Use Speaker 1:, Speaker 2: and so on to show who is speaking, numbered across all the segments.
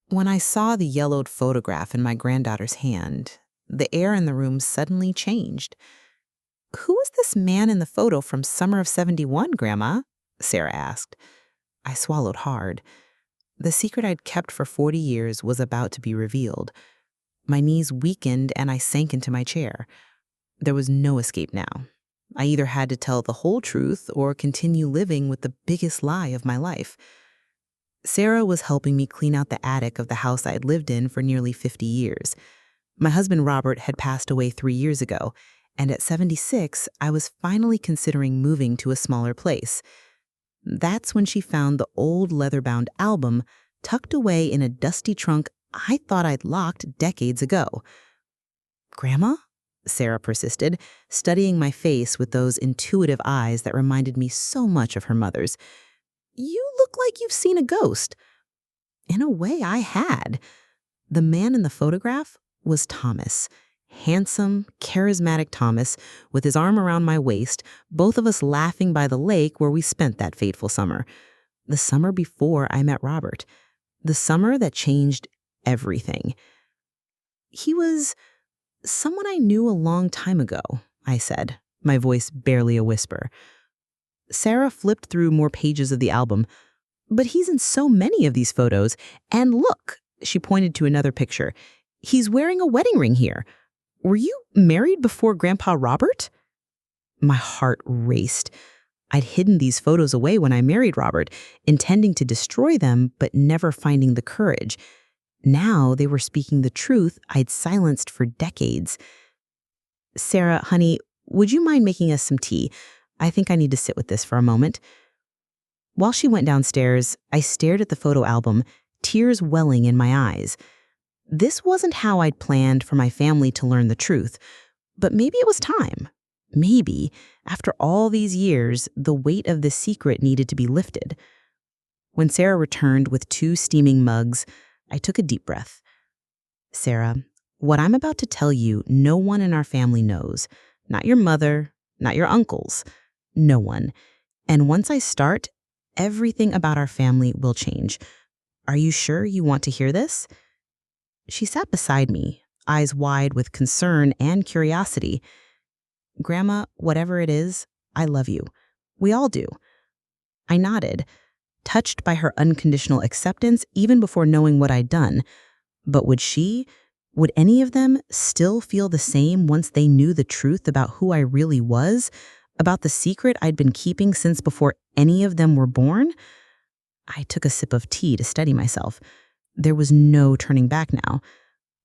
Speaker 1: When I saw the yellowed photograph in my granddaughter's hand, the air in the room suddenly changed. "Who is this man in the photo from summer of '71, Grandma?" Sarah asked. I swallowed hard. The secret I'd kept for 40 years was about to be revealed. My knees weakened and I sank into my chair. There was no escape now. I either had to tell the whole truth or continue living with the biggest lie of my life. Sarah was helping me clean out the attic of the house I had lived in for nearly 50 years. My husband Robert had passed away 3 years ago, and at 76, I was finally considering moving to a smaller place. That's when she found the old leather-bound album tucked away in a dusty trunk I thought I'd locked decades ago. "Grandma?" Sarah persisted, studying my face with those intuitive eyes that reminded me so much of her mother's. "You look like you've seen a ghost." In a way, I had. The man in the photograph was Thomas. Handsome, charismatic Thomas, with his arm around my waist, both of us laughing by the lake where we spent that fateful summer. The summer before I met Robert. The summer that changed everything. "He was someone I knew a long time ago," I said, my voice barely a whisper. Sarah flipped through more pages of the album. "But he's in so many of these photos. And look," she pointed to another picture. "He's wearing a wedding ring here. Were you married before Grandpa Robert?" My heart raced. I'd hidden these photos away when I married Robert, intending to destroy them, but never finding the courage. Now they were speaking the truth I'd silenced for decades. "Sarah, honey, would you mind making us some tea? I think I need to sit with this for a moment." While she went downstairs, I stared at the photo album, tears welling in my eyes. This wasn't how I'd planned for my family to learn the truth, but maybe it was time. Maybe, after all these years, the weight of the secret needed to be lifted. When Sarah returned with 2 steaming mugs, I took a deep breath. "Sarah, what I'm about to tell you, no one in our family knows. Not your mother, not your uncles. No one. And once I start, everything about our family will change. Are you sure you want to hear this?" She sat beside me, eyes wide with concern and curiosity. "Grandma, whatever it is, I love you. We all do." I nodded, touched by her unconditional acceptance even before knowing what I'd done. But would any of them still feel the same once they knew the truth about who I really was, about the secret I'd been keeping since before any of them were born? I took a sip of tea to steady myself. There was no turning back now.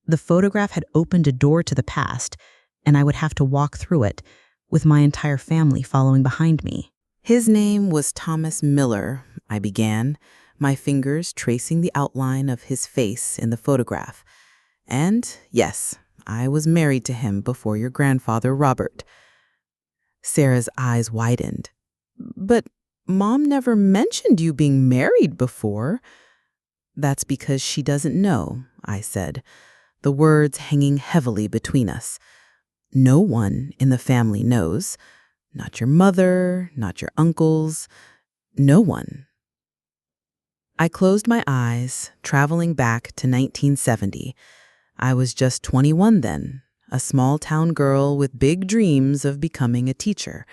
Speaker 1: The photograph had opened a door to the past, and I would have to walk through it, with my entire family following behind me. "His name was Thomas Miller," I began, my fingers tracing the outline of his face in the photograph. "And yes, I was married to him before your grandfather, Robert." Sarah's eyes widened. "But Mom never mentioned you being married before." "That's because she doesn't know," I said, the words hanging heavily between us. "No one in the family knows. Not your mother, not your uncles. No one." I closed my eyes, traveling back to 1970. I was just 21 then, a small-town girl with big dreams of becoming a teacher.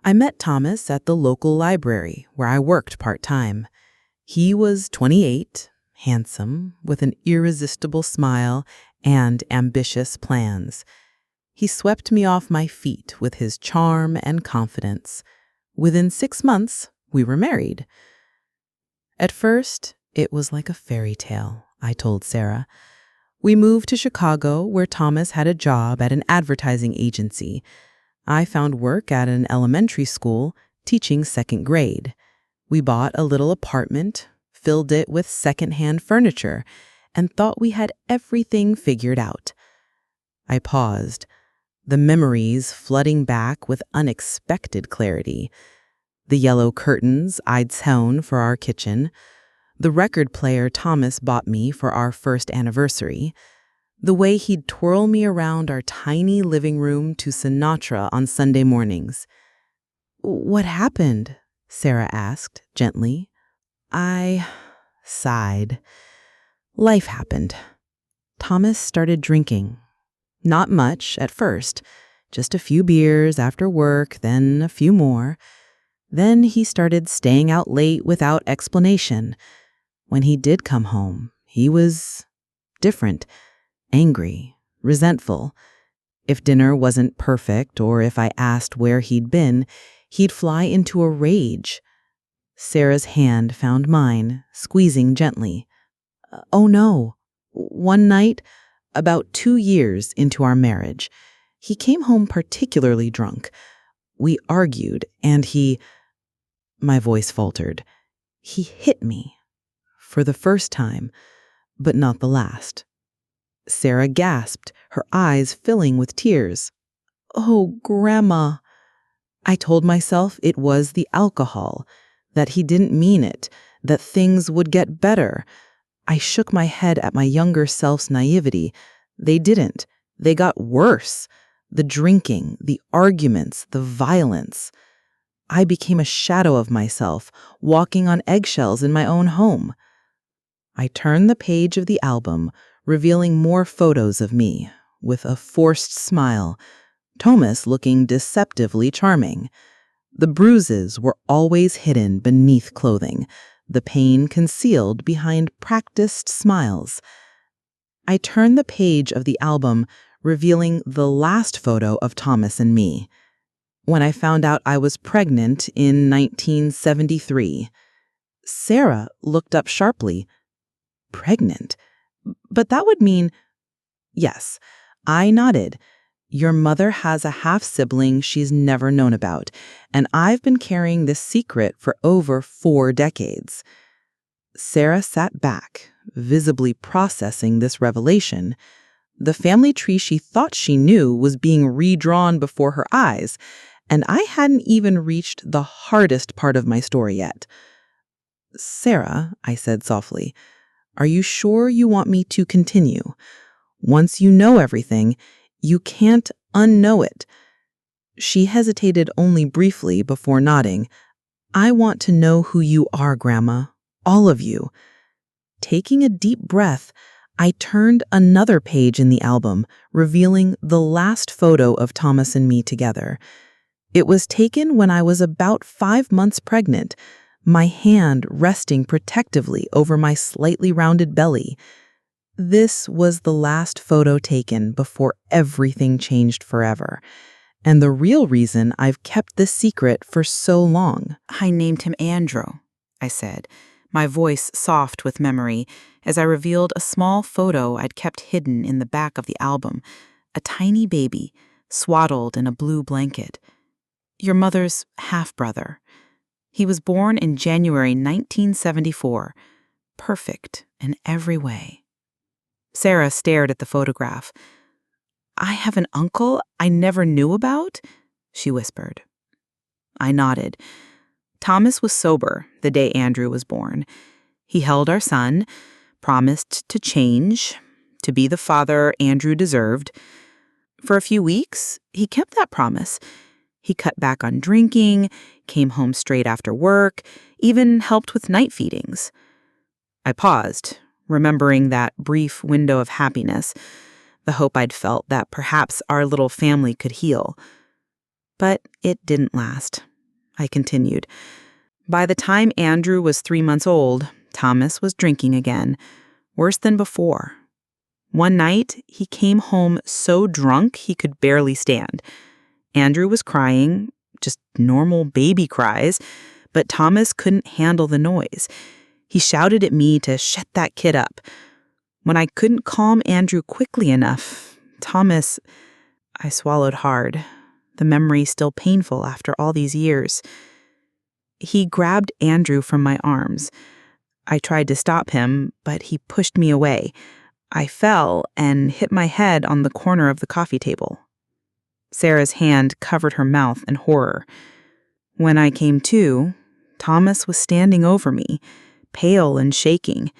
Speaker 1: I met Thomas at the local library, where I worked part-time. He was 28, handsome, with an irresistible smile and ambitious plans. He swept me off my feet with his charm and confidence. Within 6 months, we were married. At first, it was like a fairy tale, I told Sarah. We moved to Chicago, where Thomas had a job at an advertising agency. I found work at an elementary school, teaching 2nd grade. We bought a little apartment, filled it with secondhand furniture, and thought we had everything figured out. I paused, the memories flooding back with unexpected clarity. The yellow curtains I'd sewn for our kitchen, the record player Thomas bought me for our first anniversary, the way he'd twirl me around our tiny living room to Sinatra on Sunday mornings. "What happened?" Sarah asked gently. I sighed.
Speaker 2: Life happened. Thomas started drinking. Not much at first, just a few beers after work, then a few more. Then he started staying out late without explanation. When he did come home, he was different, angry, resentful. If dinner wasn't perfect or if I asked where he'd been, he'd fly into a rage. Sarah's hand found mine, squeezing gently. Oh no. One night, about 2 years into our marriage, he came home particularly drunk. We argued, and my voice faltered. He hit me. For the first time, but not the last. Sarah gasped, her eyes filling with tears. Oh, Grandma. I told myself it was the alcohol, that he didn't mean it, that things would get better. I shook my head at my younger self's naivety. They didn't. They got worse. The drinking, the arguments, the violence. I became a shadow of myself, walking on eggshells in my own home. I turned the page of the album, revealing more photos of me, with a forced smile, Thomas looking deceptively charming. The bruises were always hidden beneath clothing, the pain concealed behind practiced smiles. I turned the page of the album, revealing the last photo of Thomas and me. When I found out I was pregnant in 1973. Sarah looked up sharply. Pregnant? But that would mean... Yes, I nodded. Your mother has a half-sibling she's never known about, and I've been carrying this secret for over 4 decades. Sarah sat back, visibly processing this revelation. The family tree she thought she knew was being redrawn before her eyes, and I hadn't even reached the hardest part of my story yet. Sarah, I said softly, are you sure you want me to continue? Once you know everything, you can't unknow it. She hesitated only briefly before nodding. I want to know who you are, Grandma. All of you. Taking a deep breath, I turned another page in the album, revealing the last photo of Thomas and me together. It was taken when I was about 5 months pregnant, my hand resting protectively over my slightly rounded belly. This was the last photo taken before everything changed forever, and the real reason I've kept this secret for so long.
Speaker 1: I named him Andrew, I said, my voice soft with memory, as I revealed a small photo I'd kept hidden in the back of the album, a tiny baby, swaddled in a blue blanket. Your mother's half-brother. He was born in January 1974, perfect in every way. Sarah stared at the photograph. I have an uncle I never knew about? She whispered. I nodded. Thomas was sober the day Andrew was born. He held our son, promised to change, to be the father Andrew deserved. For a few weeks, he kept that promise. He cut back on drinking, came home straight after work, even helped with night feedings. I paused, remembering that brief window of happiness, the hope I'd felt that perhaps our little family could heal. But it didn't last. I continued. By the time Andrew was 3 months old, Thomas was drinking again, worse than before. One night, he came home so drunk he could barely stand. Andrew was crying, just normal baby cries, but Thomas couldn't handle the noise. He shouted at me to shut that kid up. When I couldn't calm Andrew quickly enough, Thomas... I swallowed hard, the memory still painful after all these years. He grabbed Andrew from my arms. I tried to stop him, but he pushed me away. I fell and hit my head on the corner of the coffee table. Sarah's hand covered her mouth in horror. When I came to, Thomas was standing over me, pale and shaking.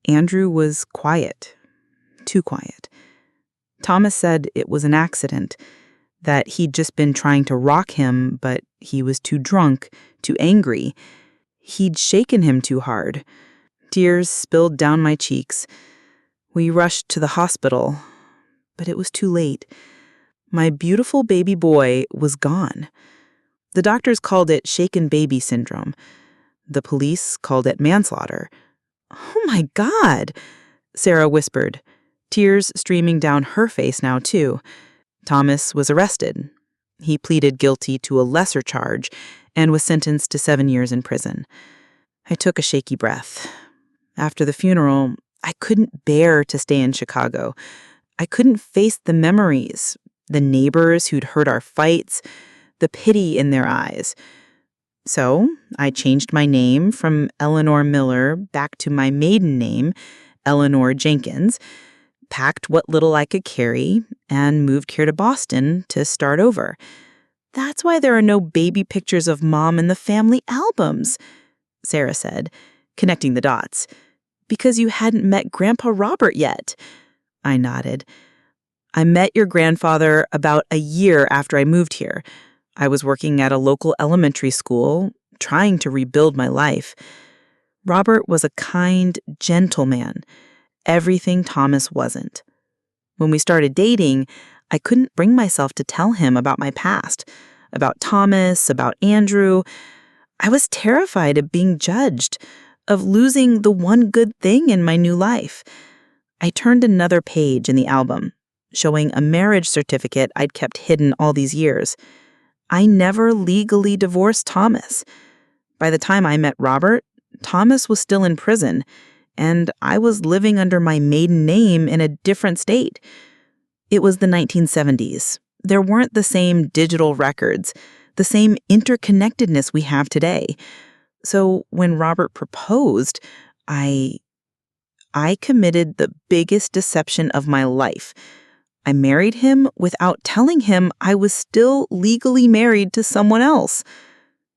Speaker 1: Andrew was quiet, too quiet. Thomas said it was an accident, that he'd just been trying to rock him, but he was too drunk, too angry. He'd shaken him too hard.
Speaker 2: Tears spilled down my cheeks. We rushed to the hospital, but it was too late. My beautiful baby boy was gone. The doctors called it shaken baby syndrome. The police called it manslaughter. "Oh my God," Sarah whispered, tears streaming down her face now too. Thomas was arrested. He pleaded guilty to a lesser charge and was sentenced to 7 years in prison. I took a shaky breath. After the funeral, I couldn't bear to stay in Chicago. I couldn't face the memories, the neighbors who'd heard our fights, the pity in their eyes. So I changed my name from Eleanor Miller back to my maiden name, Eleanor Jenkins, packed what little I could carry, and moved here to Boston to start over. "That's why there are no baby pictures of Mom in the family albums," Sarah said, connecting the dots. "Because you hadn't met Grandpa Robert yet." I nodded. "I met your grandfather about a year after I moved here. I was working at a local elementary school, trying to rebuild my life. Robert was a kind, gentle man. Everything Thomas wasn't. When we started dating, I couldn't bring myself to tell him about my past, about Thomas, about Andrew. I was terrified of being judged, of losing the one good thing in my new life. I turned another page in the album, showing a marriage certificate I'd kept hidden all these years. I never legally divorced Thomas. By the time I met Robert, Thomas was still in prison, and I was living under my maiden name in a different state. It was the 1970s. There weren't the same digital records, the same interconnectedness we have today. So when Robert proposed, I committed the biggest deception of my life. I married him without telling him I was still legally married to someone else."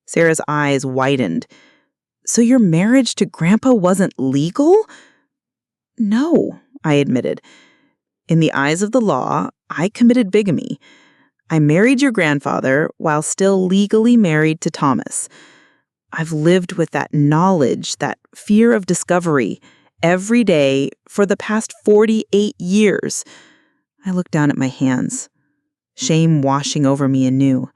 Speaker 2: Sarah's eyes widened. "So your marriage to Grandpa wasn't legal?" "No," I admitted. "In the eyes of the law, I committed bigamy. I married your grandfather while still legally married to Thomas. I've lived with that knowledge, that fear of discovery, every day for the past 48 years. I looked down at my hands, shame washing over me anew.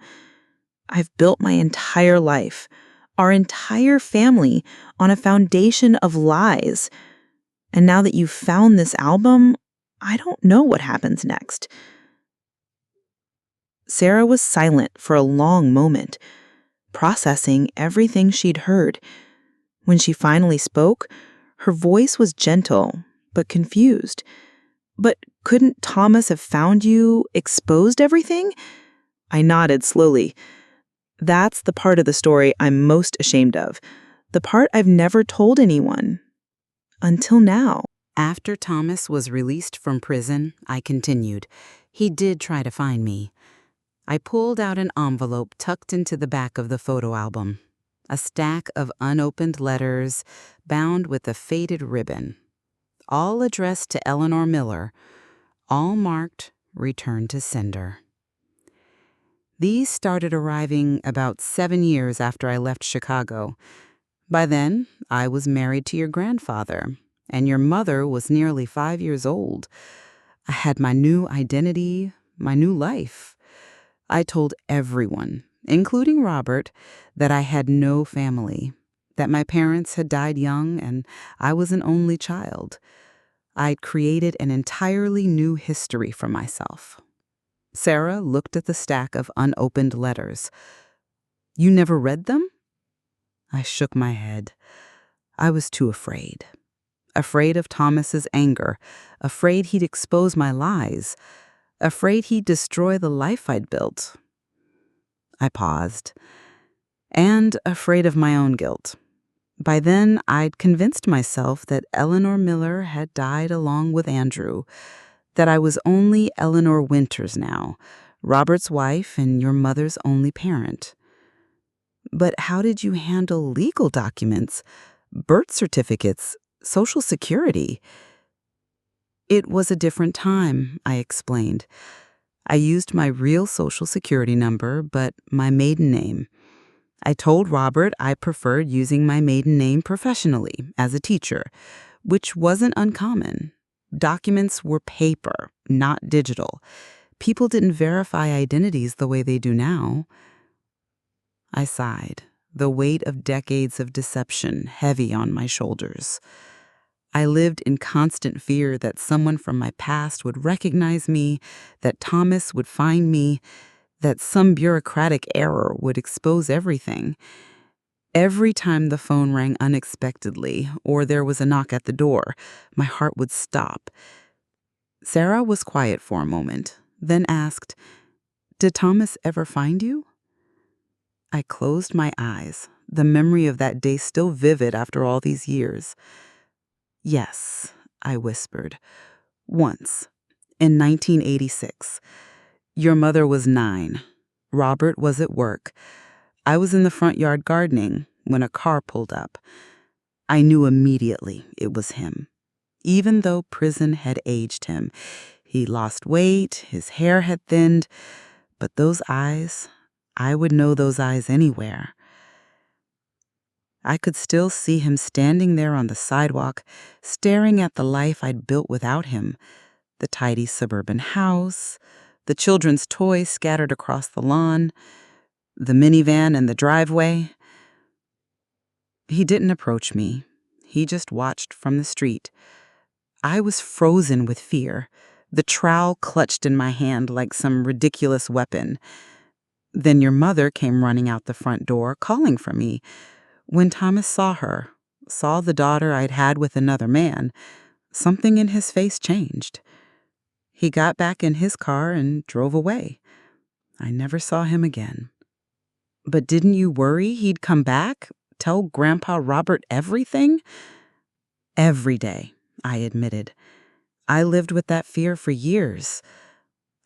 Speaker 2: I've built my entire life, our entire family, on a foundation of lies. And now that you've found this album, I don't know what happens next." Sarah was silent for a long moment, processing everything she'd heard. When she finally spoke, her voice was gentle, but confused. "But couldn't Thomas have found you, exposed everything?" I nodded slowly. "That's the part of the story I'm most ashamed of, the part I've never told anyone. Until now."
Speaker 1: After Thomas was released from prison, I continued. He did try to find me. I pulled out an envelope tucked into the back of the photo album, a stack of unopened letters bound with a faded ribbon, all addressed to Eleanor Miller, all marked "Return to Sender." These started arriving about 7 years after I left Chicago. By then, I was married to your grandfather, and your mother was nearly 5 years old. I had my new identity, my new life. I told everyone, including Robert, that I had no family, that my parents had died young and I was an only child. I'd created an entirely new history for myself. Sarah looked at the stack of unopened letters. "You never read them?" I shook my head. I was too afraid. Afraid of Thomas's anger, afraid he'd expose my lies, afraid he'd destroy the life I'd built. I paused, and afraid of my own guilt. By then, I'd convinced myself that Eleanor Miller had died along with Andrew, that I was only Eleanor Winters now, Robert's wife and your mother's only parent. But how did you handle legal documents, birth certificates, Social Security? It was a different time, I explained. I used my real Social Security number, but my maiden name.
Speaker 2: I told Robert I preferred using my maiden name professionally as a teacher, which wasn't uncommon. Documents were paper, not digital. People didn't verify identities the way they do now. I sighed, the weight of decades of deception heavy on my shoulders. I lived in constant fear that someone from my past would recognize me, that Thomas would find me, that some bureaucratic error would expose everything. Every time the phone rang unexpectedly or there was a knock at the door, my heart would stop. Sarah was quiet for a moment, then asked, "Did Thomas ever find you?" I closed my eyes, the memory of that day still vivid after all these years. "Yes," I whispered. "Once, in 1986. Your mother was 9. Robert was at work. I was in the front yard gardening when a car pulled up. I knew immediately it was him. Even though prison had aged him, he lost weight, his hair had thinned, but those eyes, I would know those eyes anywhere." I could still see him standing there on the sidewalk, staring at the life I'd built without him, the tidy suburban house, the children's toys scattered across the lawn, the minivan in the driveway. He didn't approach me. He just watched from the street. I was frozen with fear, the trowel clutched in my hand like some ridiculous weapon. Then your mother came running out the front door, calling for me. When Thomas saw her, saw the daughter I'd had with another man, something in his face changed. He got back in his car and drove away. I never saw him again. But didn't you worry he'd come back? Tell Grandpa Robert everything? Every day, I admitted. I lived with that fear for years.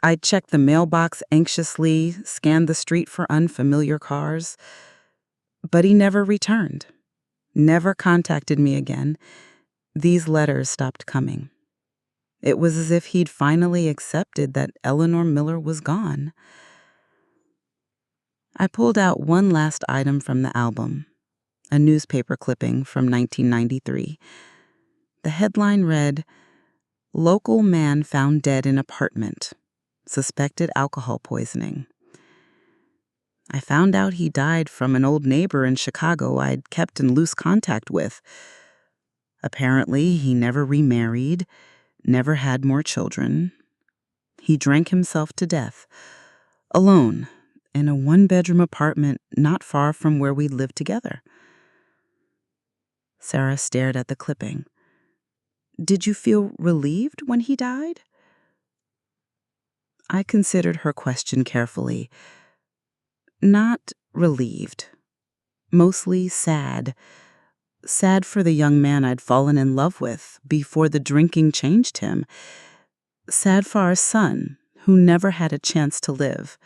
Speaker 2: I'd check the mailbox anxiously, scan the street for unfamiliar cars. But he never returned, never contacted me again. These letters stopped coming. It was as if he'd finally accepted that Eleanor Miller was gone. I pulled out one last item from the album, a newspaper clipping from 1993. The headline read, "Local man found dead in apartment, suspected alcohol poisoning." I found out he died from an old neighbor in Chicago I'd kept in loose contact with. Apparently, he never remarried, never had more children. He drank himself to death, alone, in a one-bedroom apartment not far from where we lived together. Sarah stared at the clipping. "Did you feel relieved when he died?" I considered her question carefully. Not relieved. Mostly sad. Sad for the young man I'd fallen in love with before the drinking changed him. Sad for our son, who never had a chance to live.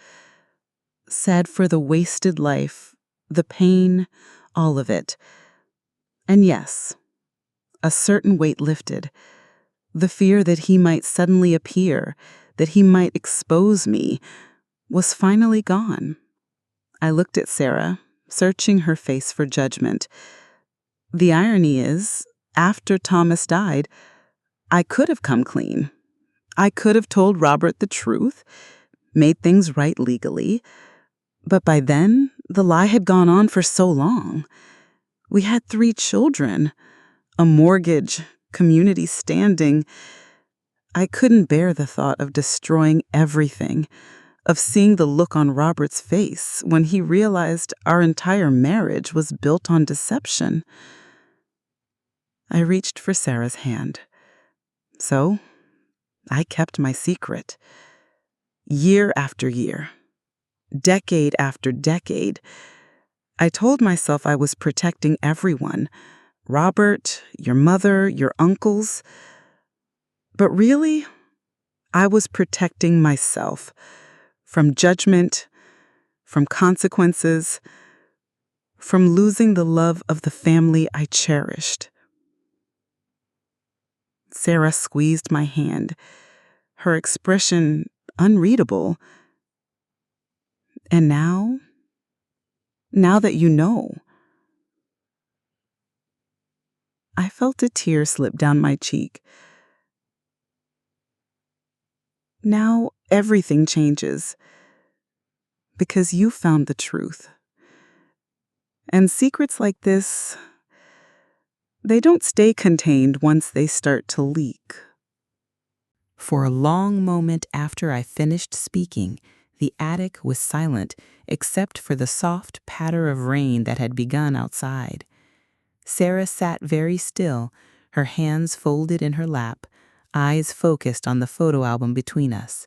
Speaker 2: Sad for the wasted life, the pain, all of it. And yes, a certain weight lifted. The fear that he might suddenly appear, that he might expose me, was finally gone. I looked at Sarah, searching her face for judgment. The irony is, after Thomas died, I could have come clean. I could have told Robert the truth, made things right legally. But by then, the lie had gone on for so long. We had 3 children, a mortgage, community standing. I couldn't bear the thought of destroying everything, of seeing the look on Robert's face when he realized our entire marriage was built on deception. I reached for Sarah's hand. So, I kept my secret. Year after year, decade after decade, I told myself I was protecting everyone. Robert, your mother, your uncles. But really, I was protecting myself. From judgment, from consequences, from losing the love of the family I cherished. Sarah squeezed my hand, her expression unreadable. And now
Speaker 3: now that you know. I felt a tear slip down my cheek. Now everything changes because you found the truth. And secrets like this, they don't stay contained once they start to leak.
Speaker 1: For a long moment after I finished speaking, the attic was silent except for the soft patter of rain that had begun outside. Sarah sat very still, her hands folded in her lap, eyes focused on the photo album between us.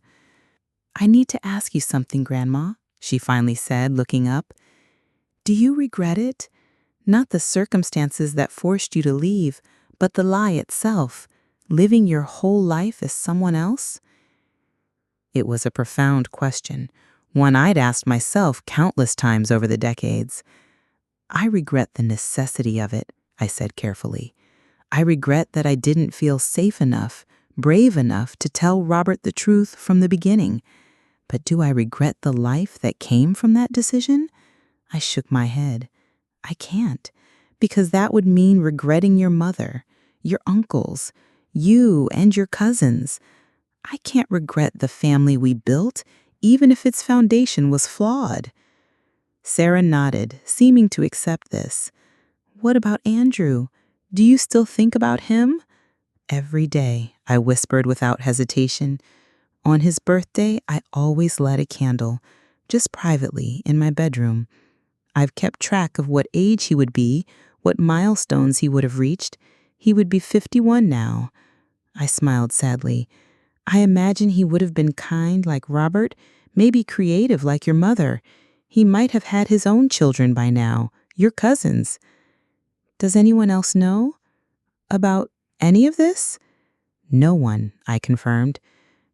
Speaker 1: "I need to ask you something, Grandma," she finally said, looking up. "Do you regret it? Not the circumstances that forced you to leave, but the lie itself, living your whole life as someone else?" It was a profound question, one I'd asked myself countless times over the decades. "I regret the necessity of it," I said carefully. "I regret that I didn't feel safe enough, brave enough to tell Robert the truth from the beginning. But do I regret the life that came from that decision?" I shook my head. "I can't, because that would mean regretting your mother, your uncles, you and your cousins. I can't regret the family we built, even if its foundation was flawed." Sarah nodded, seeming to accept this. "What about Andrew? Do you still think about him?" "Every day," I whispered without hesitation. "On his birthday, I always light a candle, just privately, in my bedroom. I've kept track of what age he would be, what milestones he would have reached. He would be 51 now." I smiled sadly. "I imagine he would have been kind like Robert, maybe creative like your mother. He might have had his own children by now, your cousins." "Does anyone else know about any of this?" "No one," I confirmed.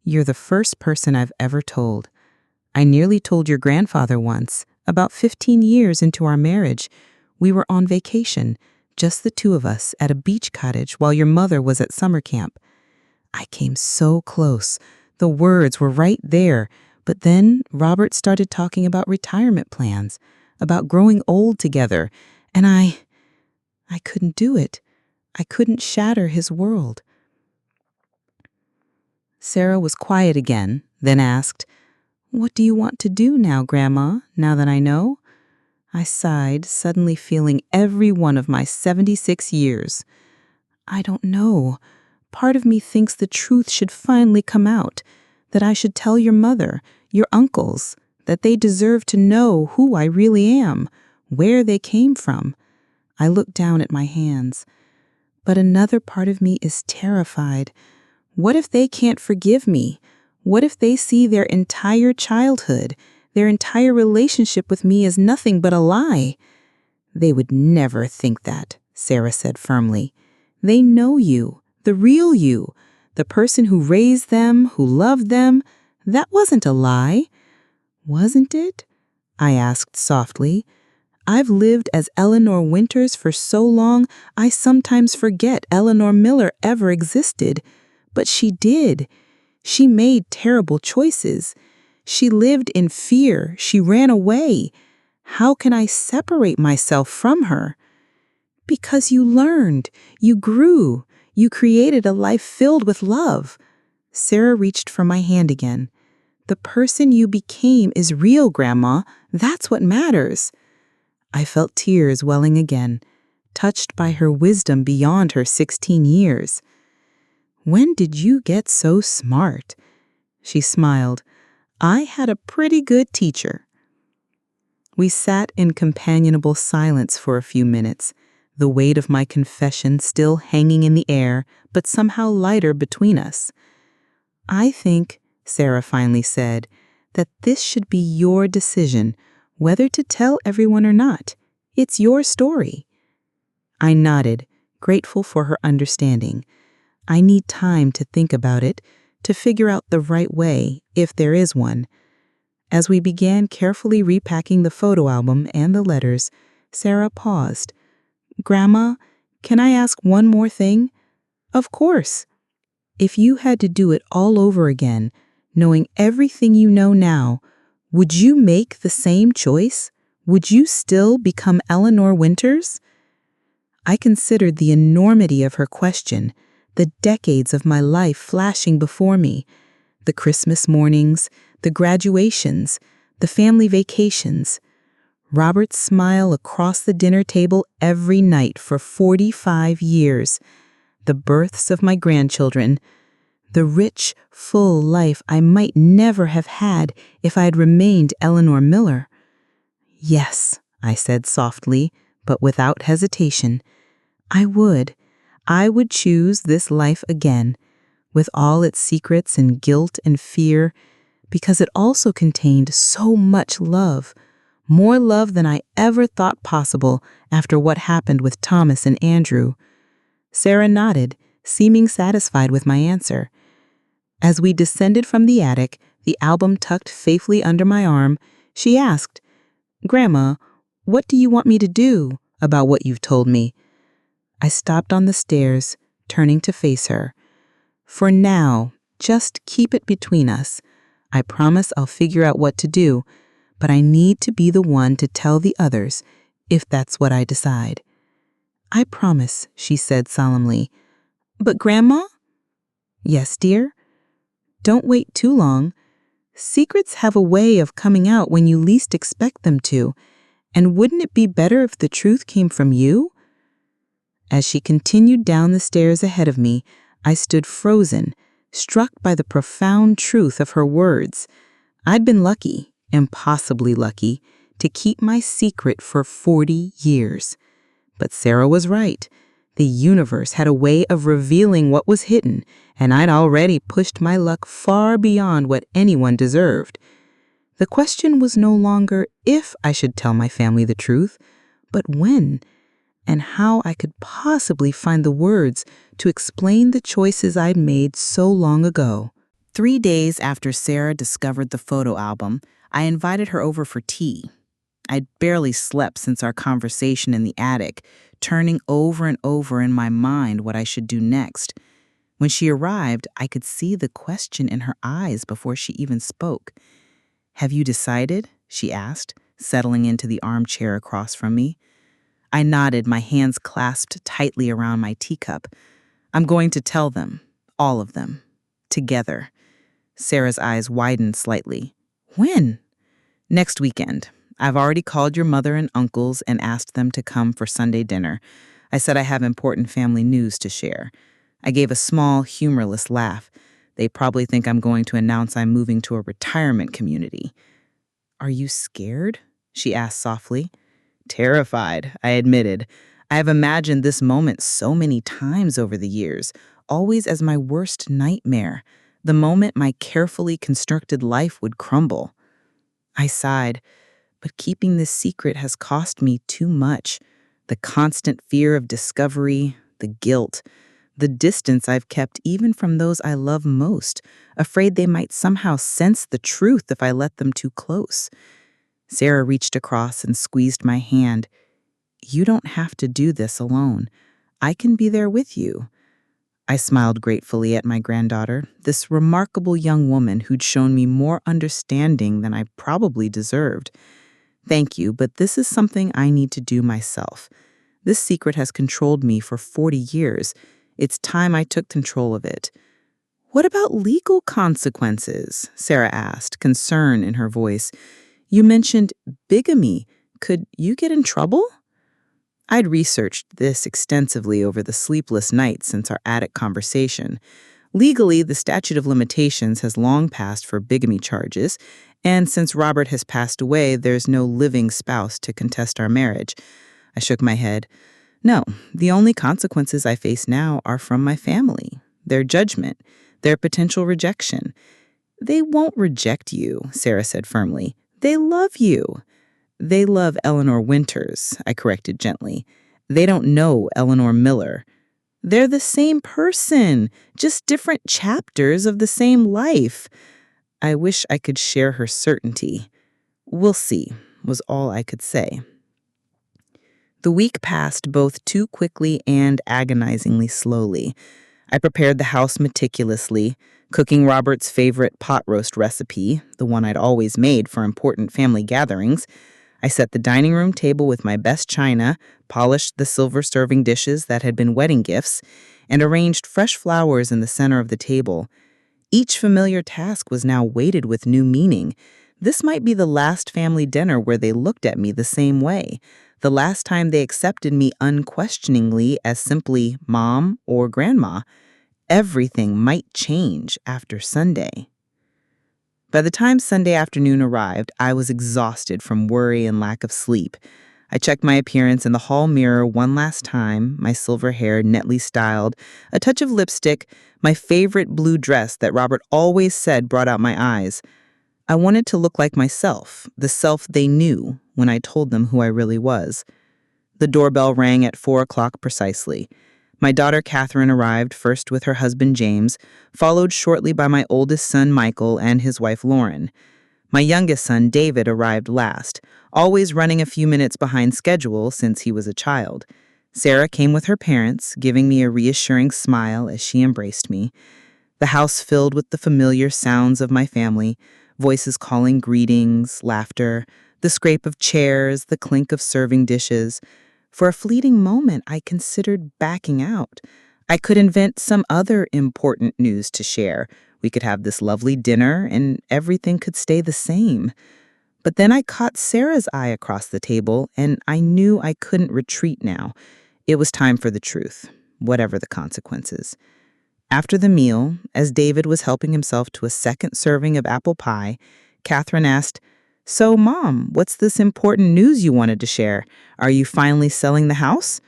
Speaker 1: "You're the first person I've ever told. I nearly told your grandfather once, about 15 years into our marriage. We were on vacation, just the two of us, at a beach cottage while your mother was at summer camp. I came so close. The words were right there. But then Robert started talking about retirement plans, about growing old together, and I couldn't do it. I couldn't shatter his world." Sarah was quiet again, then asked, "What do you want to do now, Grandma, now that I know?" I sighed, suddenly feeling every one of my 76 years. "I don't know. Part of me thinks the truth should finally come out, that I should tell your mother, your uncles, that they deserve to know who I really am, where they came from." I looked down at my hands. "But another part of me is terrified. What if they can't forgive me? What if they see their entire childhood, their entire relationship with me as nothing but a lie?" "They would never think that," Sarah said firmly. "They know you, the real you, the person who raised them, who loved them. That wasn't a lie." "Wasn't it?" I asked softly. "I've lived as Eleanor Winters for so long, I sometimes forget Eleanor Miller ever existed. But she did. She made terrible choices. She lived in fear. She ran away. How can I separate myself from her?" "Because you learned, you grew, you created a life filled with love." Sarah reached for my hand again. "The person you became is real, Grandma. That's what matters." I felt tears welling again, touched by her wisdom beyond her 16 years. "When did you get so smart?" She smiled. "I had a pretty good teacher." We sat in companionable silence for a few minutes, the weight of my confession still hanging in the air, but somehow lighter between us. "I think," Sarah finally said, "that this should be your decision, whether to tell everyone or not. It's your story." I nodded, grateful for her understanding. I need time to think about it, to figure out the right way, if there is one. As we began carefully repacking the photo album and the letters, Sarah paused. "Grandma, can I ask one more thing?" "Of course." "If you had to do it all over again, knowing everything you know now, would you make the same choice?
Speaker 3: would you still become Eleanor Winters? I considered the enormity of her question, the decades of my life flashing before me, the Christmas mornings, the graduations, the family vacations, Robert's smile across the dinner table every night for 45 years, the births of my grandchildren, the rich, full life I might never have had if I had remained Eleanor Miller. Yes, I said softly, but without hesitation. I would. I would choose this life again, with all its secrets and guilt and fear, because it also contained so much love, more love than I ever thought possible after what happened with Thomas and Andrew. Sarah nodded, seeming satisfied with my answer. As we descended from the attic, the album tucked faithfully under my arm, she asked, "Grandma, what do you want me to do about what you've told me?" I stopped on the stairs, turning to face her. "For now, just keep it between us. I promise I'll figure out what to do, but I need to be the one to tell the others, if that's what I decide." "I promise," she said solemnly. "But Grandma?" "Yes, dear?" "Don't wait too long. Secrets have a way of coming out when you least expect them to, and wouldn't it be better if the truth came from you?" As she continued down the stairs ahead of me, I stood frozen, struck by the profound truth of her words. I'd been lucky, impossibly lucky, to keep my secret for 40 years. But Sarah was right. The universe had a way of revealing what was hidden, and I'd already pushed my luck far beyond what anyone deserved. The question was no longer if I should tell my family the truth, but when, and how I could possibly find the words to explain the choices I'd made so long ago.
Speaker 1: 3 days after Sarah discovered the photo album, I invited her over for tea. I'd barely slept since our conversation in the attic, turning over and over in my mind what I should do next. When she arrived, I could see the question in her eyes before she even spoke. "Have you decided?" she asked, settling into the armchair across from me. I nodded, my hands clasped tightly around my teacup. "I'm going to tell them, all of them, together." Sarah's eyes widened slightly. "When?" "Next weekend. I've already called your mother and uncles and asked them to come for Sunday dinner. I said I have important family news to share." I gave a small, humorless laugh. "They probably think I'm going to announce I'm moving to a retirement community." "Are you scared?" she asked softly. "Terrified," I admitted. I have imagined this moment so many times over the years, always as my worst nightmare, the moment my carefully constructed life would crumble. I sighed. But keeping this secret has cost me too much. The constant fear of discovery, the guilt, the distance I've kept even from those I love most, afraid they might somehow sense the truth if I let them too close. Sarah reached across and squeezed my hand. "You don't have to do this alone. I can be there with you." I smiled gratefully at my granddaughter, this remarkable young woman who'd shown me more understanding than I probably deserved. "Thank you, but this is something I need to do myself. This secret has controlled me for 40 years. It's time I took control of it." "What about legal consequences?" Sarah asked, concern in her voice. "You mentioned bigamy. Could you get in trouble?" I'd researched this extensively over the sleepless nights since our attic conversation. Legally, the statute of limitations has long passed for bigamy charges, and since Robert has passed away, there's no living spouse to contest our marriage. I shook my head. "No, the only consequences I face now are from my family, their judgment, their potential rejection." "They won't reject you," Sarah said firmly. "They love you." "They love Eleanor Winters," I corrected gently. "They don't know Eleanor Miller. They're the same person, just different chapters of the same life." I wish I could share her certainty. "We'll see," was all I could say. The week passed both too quickly and agonizingly slowly. I prepared the house meticulously, cooking Robert's favorite pot roast recipe, the one I'd always made for important family gatherings. I set the dining room table with my best china, polished the silver serving dishes that had been wedding gifts, and arranged fresh flowers in the center of the table. Each familiar task was now weighted with new meaning. This might be the last family dinner where they looked at me the same way, the last time they accepted me unquestioningly as simply mom or grandma. Everything might change after Sunday. By the time Sunday afternoon arrived, I was exhausted from worry and lack of sleep. I checked my appearance in the hall mirror one last time, my silver hair neatly styled, a touch of lipstick, my favorite blue dress that Robert always said brought out my eyes. I wanted to look like myself, the self they knew when I told them who I really was. The doorbell rang at 4 o'clock precisely. My daughter Catherine arrived first with her husband James, followed shortly by my oldest son Michael and his wife Lauren. My youngest son David arrived last, always running a few minutes behind schedule since he was a child. Sarah came with her parents, giving me a reassuring smile as she embraced me. The house filled with the familiar sounds of my family, voices calling greetings, laughter, the scrape of chairs, the clink of serving dishes. For a fleeting moment, I considered backing out. I could invent some other important news to share. We could have this lovely dinner and everything could stay the same. But then I caught Sarah's eye across the table, and I knew I couldn't retreat now. It was time for the truth, whatever the consequences. After the meal, as David was helping himself to a second serving of apple pie, Catherine asked, "So, Mom, what's this important news you wanted to share? Are you finally selling the house?"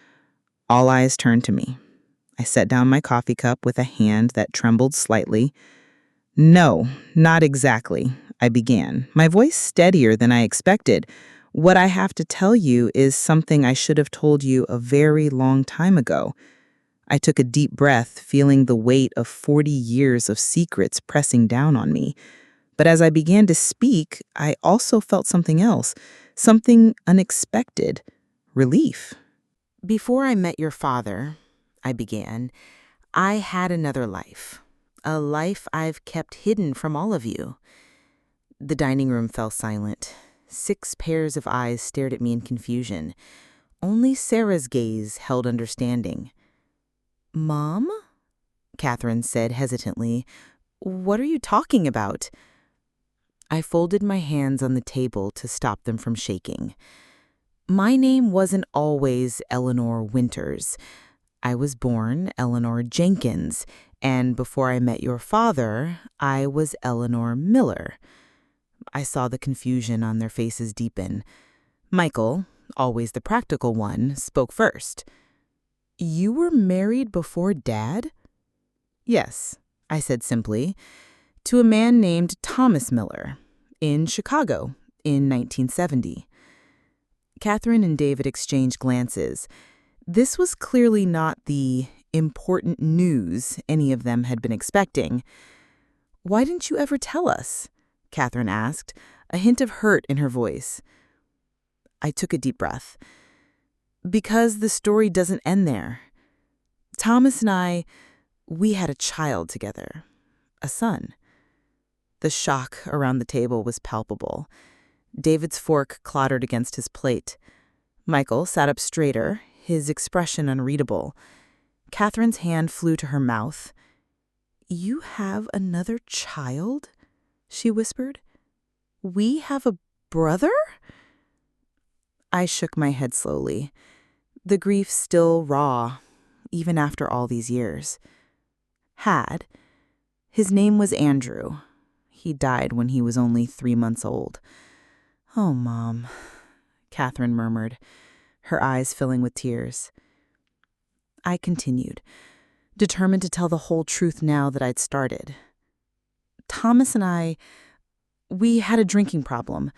Speaker 1: All eyes turned to me. I set down my coffee cup with a hand that trembled slightly. "No, not exactly," I began, my voice steadier than I expected. "What I have to tell you is something I should have told you a very long time ago." I took a deep breath, feeling the weight of 40 years of secrets pressing down on me. But as I began to speak, I also felt something else, something unexpected, relief. "Before I met your father," I began, "I had another life, a life I've kept hidden from all of you." The dining room fell silent. 6 pairs of eyes stared at me in confusion. Only Sarah's gaze held understanding. "Mom?" Catherine said hesitantly. "What are you talking about?" I folded my hands on the table to stop them from shaking. My name wasn't always Eleanor Winters. I was born Eleanor Jenkins, and before I met your father, I was Eleanor Miller. I saw the confusion on their faces deepen. Michael, always the practical one, spoke first. "You were married before Dad?" "Yes," I said simply, "to a man named Thomas Miller in Chicago in 1970. Catherine and David exchanged glances. This was clearly not the important news any of them had been expecting. "Why didn't you ever tell us?" Catherine asked, a hint of hurt in her voice. I took a deep breath. "Because the story doesn't end there. Thomas and we had a child together, a son." The shock around the table was palpable. David's fork clattered against his plate. Michael sat up straighter, his expression unreadable. Catherine's hand flew to her mouth. "You have another child?" she whispered. "We have a brother?" I shook my head slowly, the grief still raw, even after all these years. "Had. His name was Andrew. He died when he was only 3 months old." "Oh, Mom," Catherine murmured, her eyes filling with tears. I continued, determined to tell the whole truth now that I'd started. "Thomas and we had a drinking problem.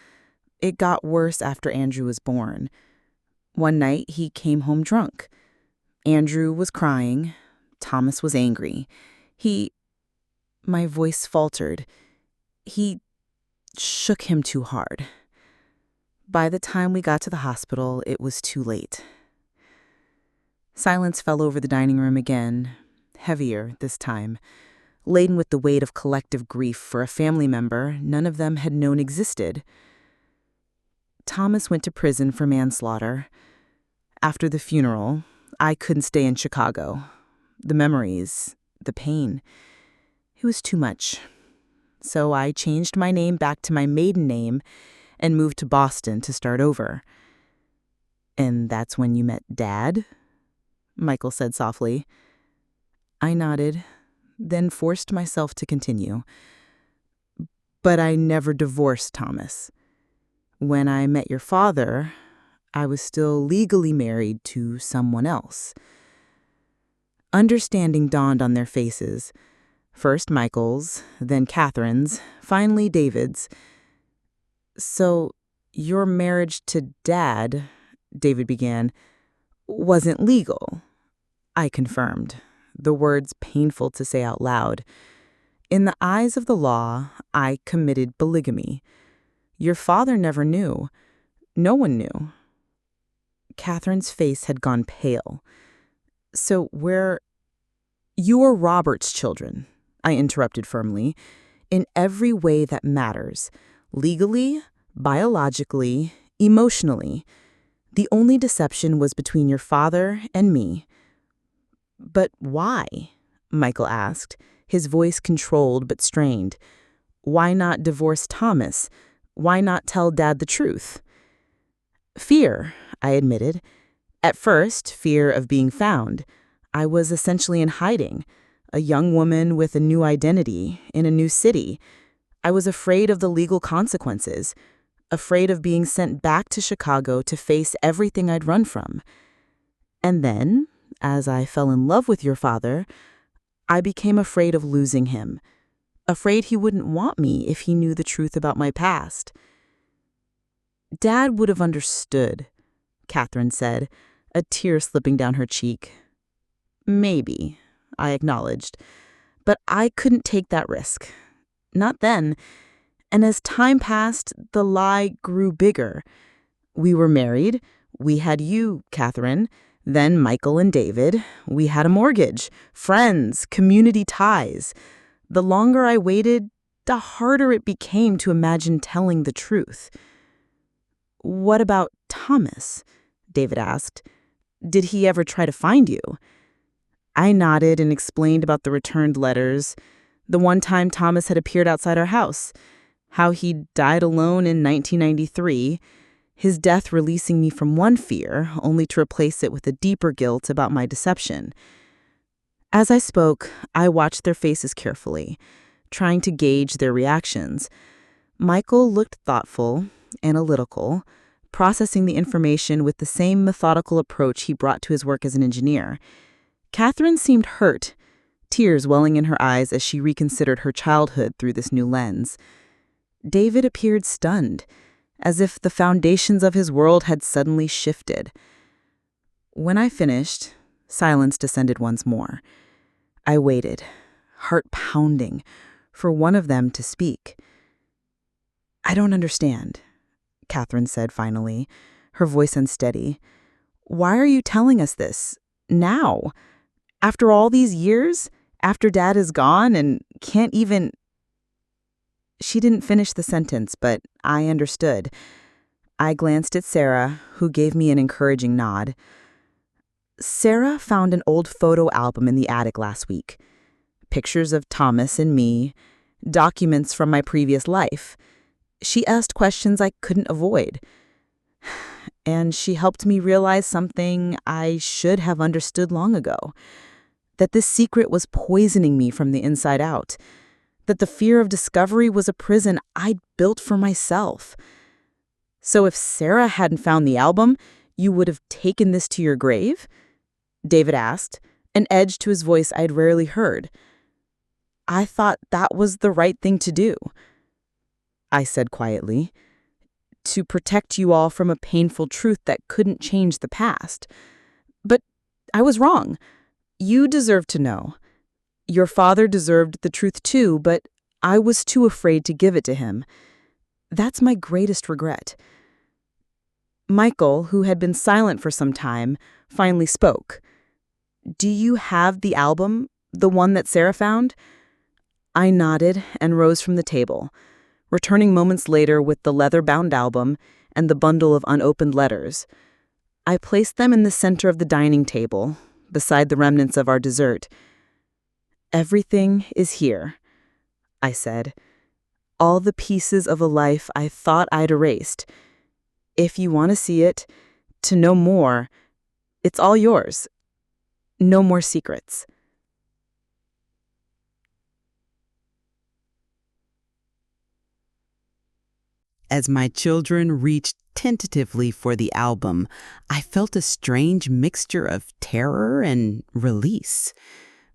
Speaker 1: It got worse after Andrew was born. One night, he came home drunk. Andrew was crying. Thomas was angry. My voice faltered. He shook him too hard. By the time we got to the hospital, it was too late." Silence fell over the dining room again, heavier this time, laden with the weight of collective grief for a family member none of them had known existed.
Speaker 3: Thomas went to prison for manslaughter. After the funeral, I couldn't stay in Chicago. The memories, the pain, it was too much. So I changed my name back to my maiden name and moved to Boston to start over. And that's when you met Dad? Michael said softly. I nodded, then forced myself to continue. But I never divorced Thomas. When I met your father, I was still legally married to someone else. Understanding dawned on their faces. First Michael's, then Catherine's, finally David's. So, your marriage to Dad, David began, wasn't legal. I confirmed, the words painful to say out loud. In the eyes of the law, I committed polygamy. Your father never knew. No one knew. Catherine's face had gone pale. So you're Robert's children, I interrupted firmly, in every way that matters. Legally, biologically, emotionally. The only deception was between your father and me. But why? Michael asked, his voice controlled but strained. Why not divorce Thomas? Why not tell Dad the truth? Fear, I admitted. At first, fear of being found. I was essentially in hiding, a young woman with a new identity in a new city. I was afraid of the legal consequences, afraid of being sent back to Chicago to face everything I'd run from. And then, as I fell in love with your father, I became afraid of losing him, afraid he wouldn't want me if he knew the truth about my past. Dad would have understood, Catherine said, a tear slipping down her cheek. Maybe, I acknowledged, but I couldn't take that risk. Not then. And as time passed, the lie grew bigger. We were married. We had you, Catherine, then Michael and David. We had a mortgage, friends, community ties. The longer I waited, the harder it became to imagine telling the truth. What about Thomas? David asked. Did he ever try to find you? I nodded and explained about the returned letters, the one time Thomas had appeared outside our house, how he died alone in 1993, his death releasing me from one fear, only to replace it with a deeper guilt about my deception. As I spoke, I watched their faces carefully, trying to gauge their reactions. Michael looked thoughtful, analytical, processing the information with the same methodical approach he brought to his work as an engineer. Catherine seemed hurt, tears welling in her eyes as she reconsidered her childhood through this new lens. David appeared stunned, as if the foundations of his world had suddenly shifted. When I finished, silence descended once more. I waited, heart pounding, for one of them to speak. I don't understand, Catherine said finally, her voice unsteady. Why are you telling us this? Now? After all these years? After Dad is gone and can't even... She didn't finish the sentence, but I understood. I glanced at Sarah, who gave me an encouraging nod. Sarah found an old photo album in the attic last week. Pictures of Thomas and me, documents from my previous life. She asked questions I couldn't avoid. And she helped me realize something I should have understood long ago. That this secret was poisoning me from the inside out. That the fear of discovery was a prison I'd built for myself. So if Sarah hadn't found the album, you would have taken this to your grave? David asked, an edge to his voice I'd rarely heard. I thought that was the right thing to do. I said quietly, to protect you all from a painful truth that couldn't change the past. But I was wrong. You deserve to know. Your father deserved the truth too, but I was too afraid to give it to him. That's my greatest regret. Michael, who had been silent for some time, finally spoke. Do you have the album, the one that Sarah found? I nodded and rose from the table, returning moments later with the leather-bound album and the bundle of unopened letters. I placed them in the center of the dining table, beside the remnants of our dessert. "Everything is here," I said. "All the pieces of a life I thought I'd erased. If you want to see it, to know more, it's all yours. No more secrets."
Speaker 2: As my children reached tentatively for the album, I felt a strange mixture of terror and release.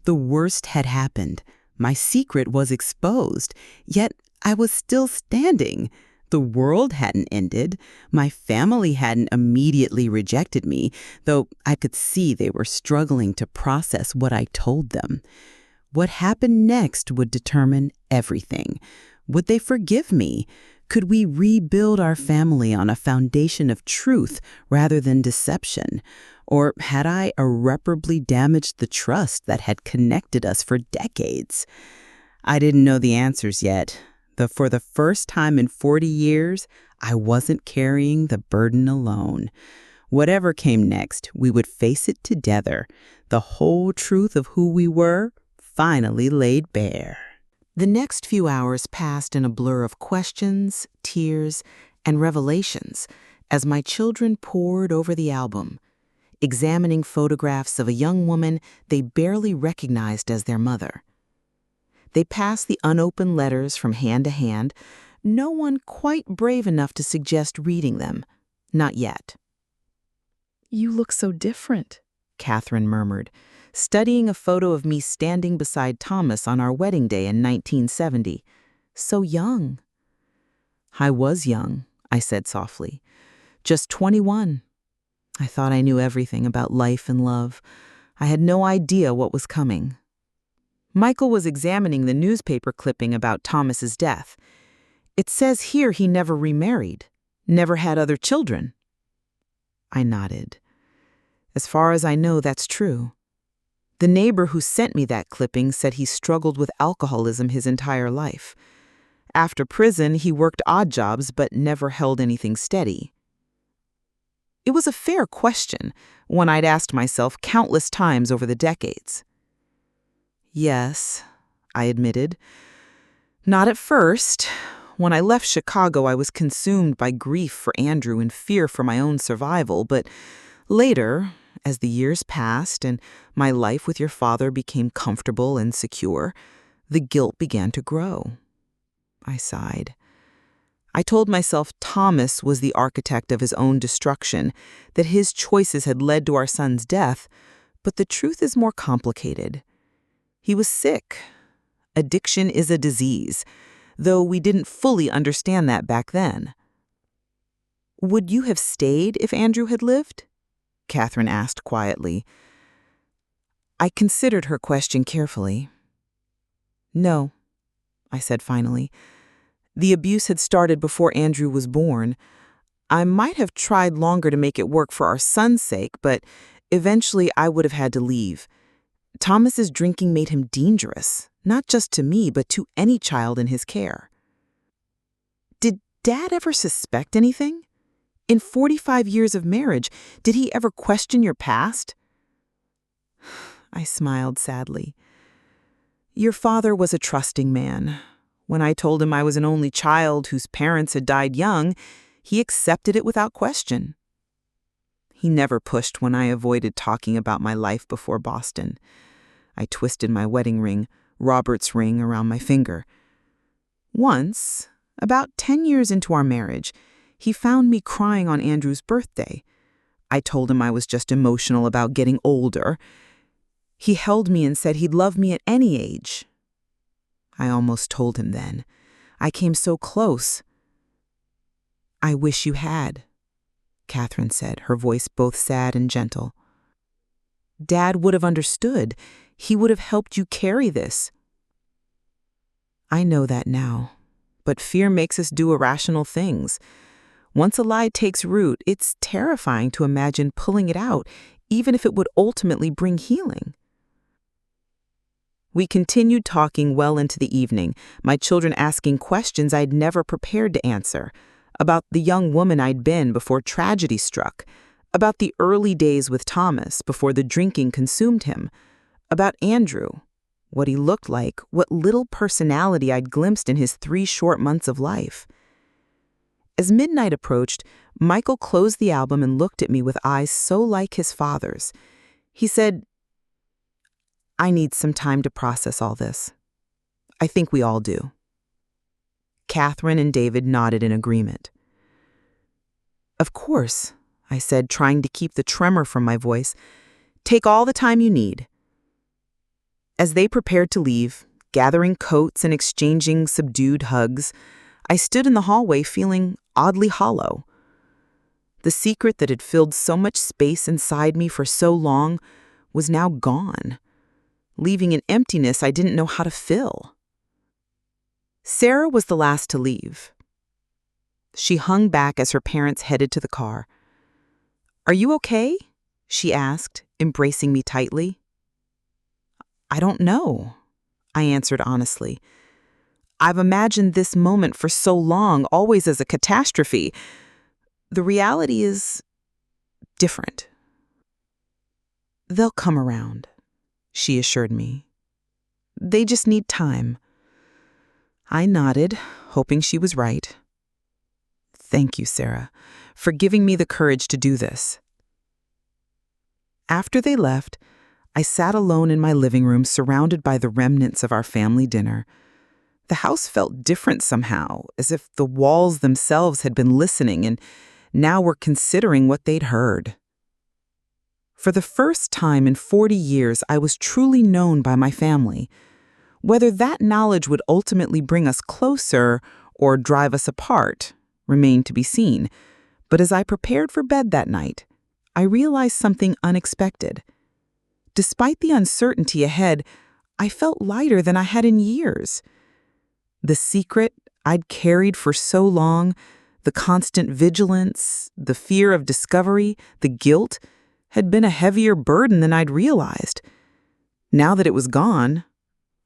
Speaker 2: The worst had happened. My secret was exposed, yet I was still standing. The world hadn't ended. My family hadn't immediately rejected me, though I could see they were struggling to process what I told them. What happened next would determine everything. Would they forgive me? Could we rebuild our family on a foundation of truth rather than deception? Or had I irreparably damaged the trust that had connected us for decades? I didn't know the answers yet, though for the first time in 40 years, I wasn't carrying the burden alone. Whatever came next, we would face it together. The whole truth of who we were finally laid bare.
Speaker 1: The next few hours passed in a blur of questions, tears, and revelations as my children pored over the album, examining photographs of a young woman they barely recognized as their mother. They passed the unopened letters from hand to hand, no one quite brave enough to suggest reading them. Not yet.
Speaker 3: "You look so different,"
Speaker 1: Catherine murmured, studying a photo of me standing beside Thomas on our wedding day in 1970. "So young." "I was young," I said softly. "Just 21. I thought I knew everything about life and love. I had no idea what was coming." Michael was examining the newspaper clipping about Thomas's death. "It says here he never remarried, never had other children." I nodded. "As far as I know, that's true. The neighbor who sent me that clipping said he struggled with alcoholism his entire life. After prison, he worked odd jobs but never held anything steady." It was a fair question, one I'd asked myself countless times over the decades. "Yes," I admitted. "Not at first. When I left Chicago, I was consumed by grief for Andrew and fear for my own survival, but later, as the years passed and my life with your father became comfortable and secure, the guilt began to grow." I sighed. I told myself Thomas was the architect of his own destruction, that his choices had led to our son's death, but the truth is more complicated. He was sick. Addiction is a disease, though we didn't fully understand that back then. "Would you have stayed if Andrew had lived?" Catherine asked quietly. I considered her question carefully. "No," I said finally. "The abuse had started before Andrew was born. I might have tried longer to make it work for our son's sake, but eventually I would have had to leave. Thomas's drinking made him dangerous, not just to me, but to any child in his care." "Did Dad ever suspect anything? In 45 years of marriage, did he ever question your past?" I smiled sadly. "Your father was a trusting man. When I told him I was an only child whose parents had died young, he accepted it without question. He never pushed when I avoided talking about my life before Boston. I twisted my wedding ring, Robert's ring, around my finger. Once, about 10 years into our marriage, he found me crying on Andrew's birthday. I told him I was just emotional about getting older. He held me and said he'd love me at any age. I almost told him then. I came so close." "I wish you had," Catherine said, her voice both sad and gentle. "Dad would have understood. He would have helped you carry this." "I know that now, but fear makes us do irrational things. Once a lie takes root, it's terrifying to imagine pulling it out, even if it would ultimately bring healing." We continued talking well into the evening, my children asking questions I'd never prepared to answer.
Speaker 3: about the young woman I'd been before tragedy struck, about the early days with Thomas before the drinking consumed him, about Andrew, what he looked like, what little personality I'd glimpsed in his 3 short months of life. As midnight approached, Michael closed the album and looked at me with eyes so like his father's. He said, "I need some time to process all this. I think we all do." Catherine and David nodded in agreement. "Of course," I said, trying to keep the tremor from my voice. "Take all the time you need." As they prepared to leave, gathering coats and exchanging subdued hugs, I stood in the hallway feeling oddly hollow. The secret that had filled so much space inside me for so long was now gone, leaving an emptiness I didn't know how to fill. Sarah was the last to leave. She hung back as her parents headed to the car. "Are you okay?" she asked, embracing me tightly. "I don't know," I answered honestly. "I've imagined this moment for so long, always as a catastrophe. The reality is different." "They'll come around," she assured me. "They just need time." I nodded, hoping she was right. "Thank you, Sarah, for giving me the courage to do this." After they left, I sat alone in my living room surrounded by the remnants of our family dinner. The house felt different somehow, as if the walls themselves had been listening and now were considering what they'd heard. For the first time in 40 years, I was truly known by my family. Whether that knowledge would ultimately bring us closer or drive us apart remained to be seen. But as I prepared for bed that night, I realized something unexpected. Despite the uncertainty ahead, I felt lighter than I had in years. The secret I'd carried for so long, the constant vigilance, the fear of discovery, the guilt, had been a heavier burden than I'd realized. Now that it was gone,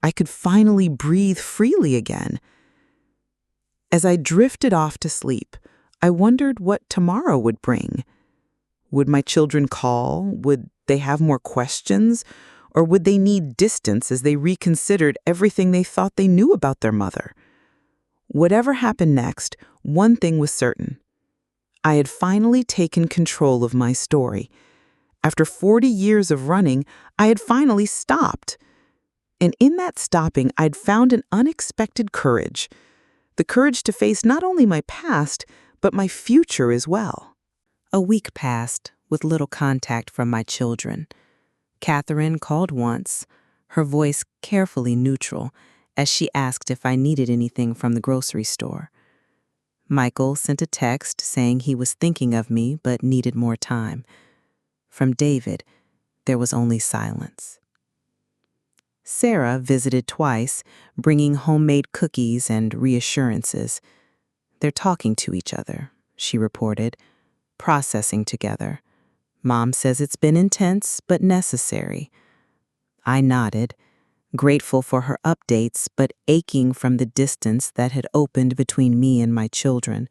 Speaker 3: I could finally breathe freely again. As I drifted off to sleep, I wondered what tomorrow would bring. Would my children call? Would they have more questions? Or would they need distance as they reconsidered everything they thought they knew about their mother? Whatever happened next, one thing was certain. I had finally taken control of my story. After 40 years of running, I had finally stopped. And in that stopping, I'd found an unexpected courage. The courage to face not only my past, but my future as well.
Speaker 1: A week passed with little contact from my children. Catherine called once, her voice carefully neutral, as she asked if I needed anything from the grocery store. Michael sent a text saying he was thinking of me but needed more time. From David, there was only silence. Sarah visited twice, bringing homemade cookies and reassurances. "They're talking to each other," she reported, "processing together. Mom says it's been intense but necessary." I nodded, grateful for her updates but aching from the distance that had opened between me and my children.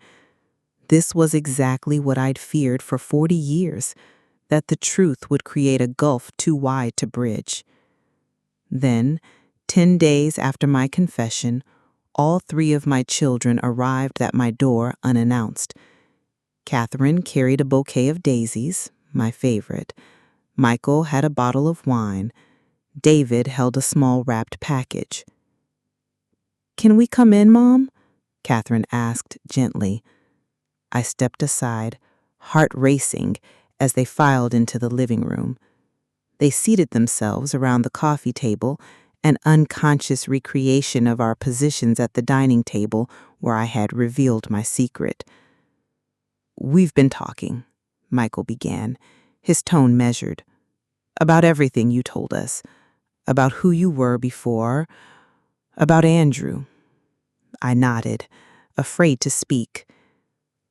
Speaker 1: This was exactly what I'd feared for 40 years, that the truth would create a gulf too wide to bridge. Then, 10 days after my confession, all 3 of my children arrived at my door unannounced. Catherine carried a bouquet of daisies, my favorite. Michael had a bottle of wine. David held a small wrapped package. "Can we come in, Mom?" Catherine asked gently. I stepped aside, heart racing, as they filed into the living room. They seated themselves around the coffee table, an unconscious recreation of our positions at the dining table where I had revealed my secret. "We've been talking," Michael began, his tone measured. "About everything you told us. About who you were before. About Andrew." I nodded, afraid to speak.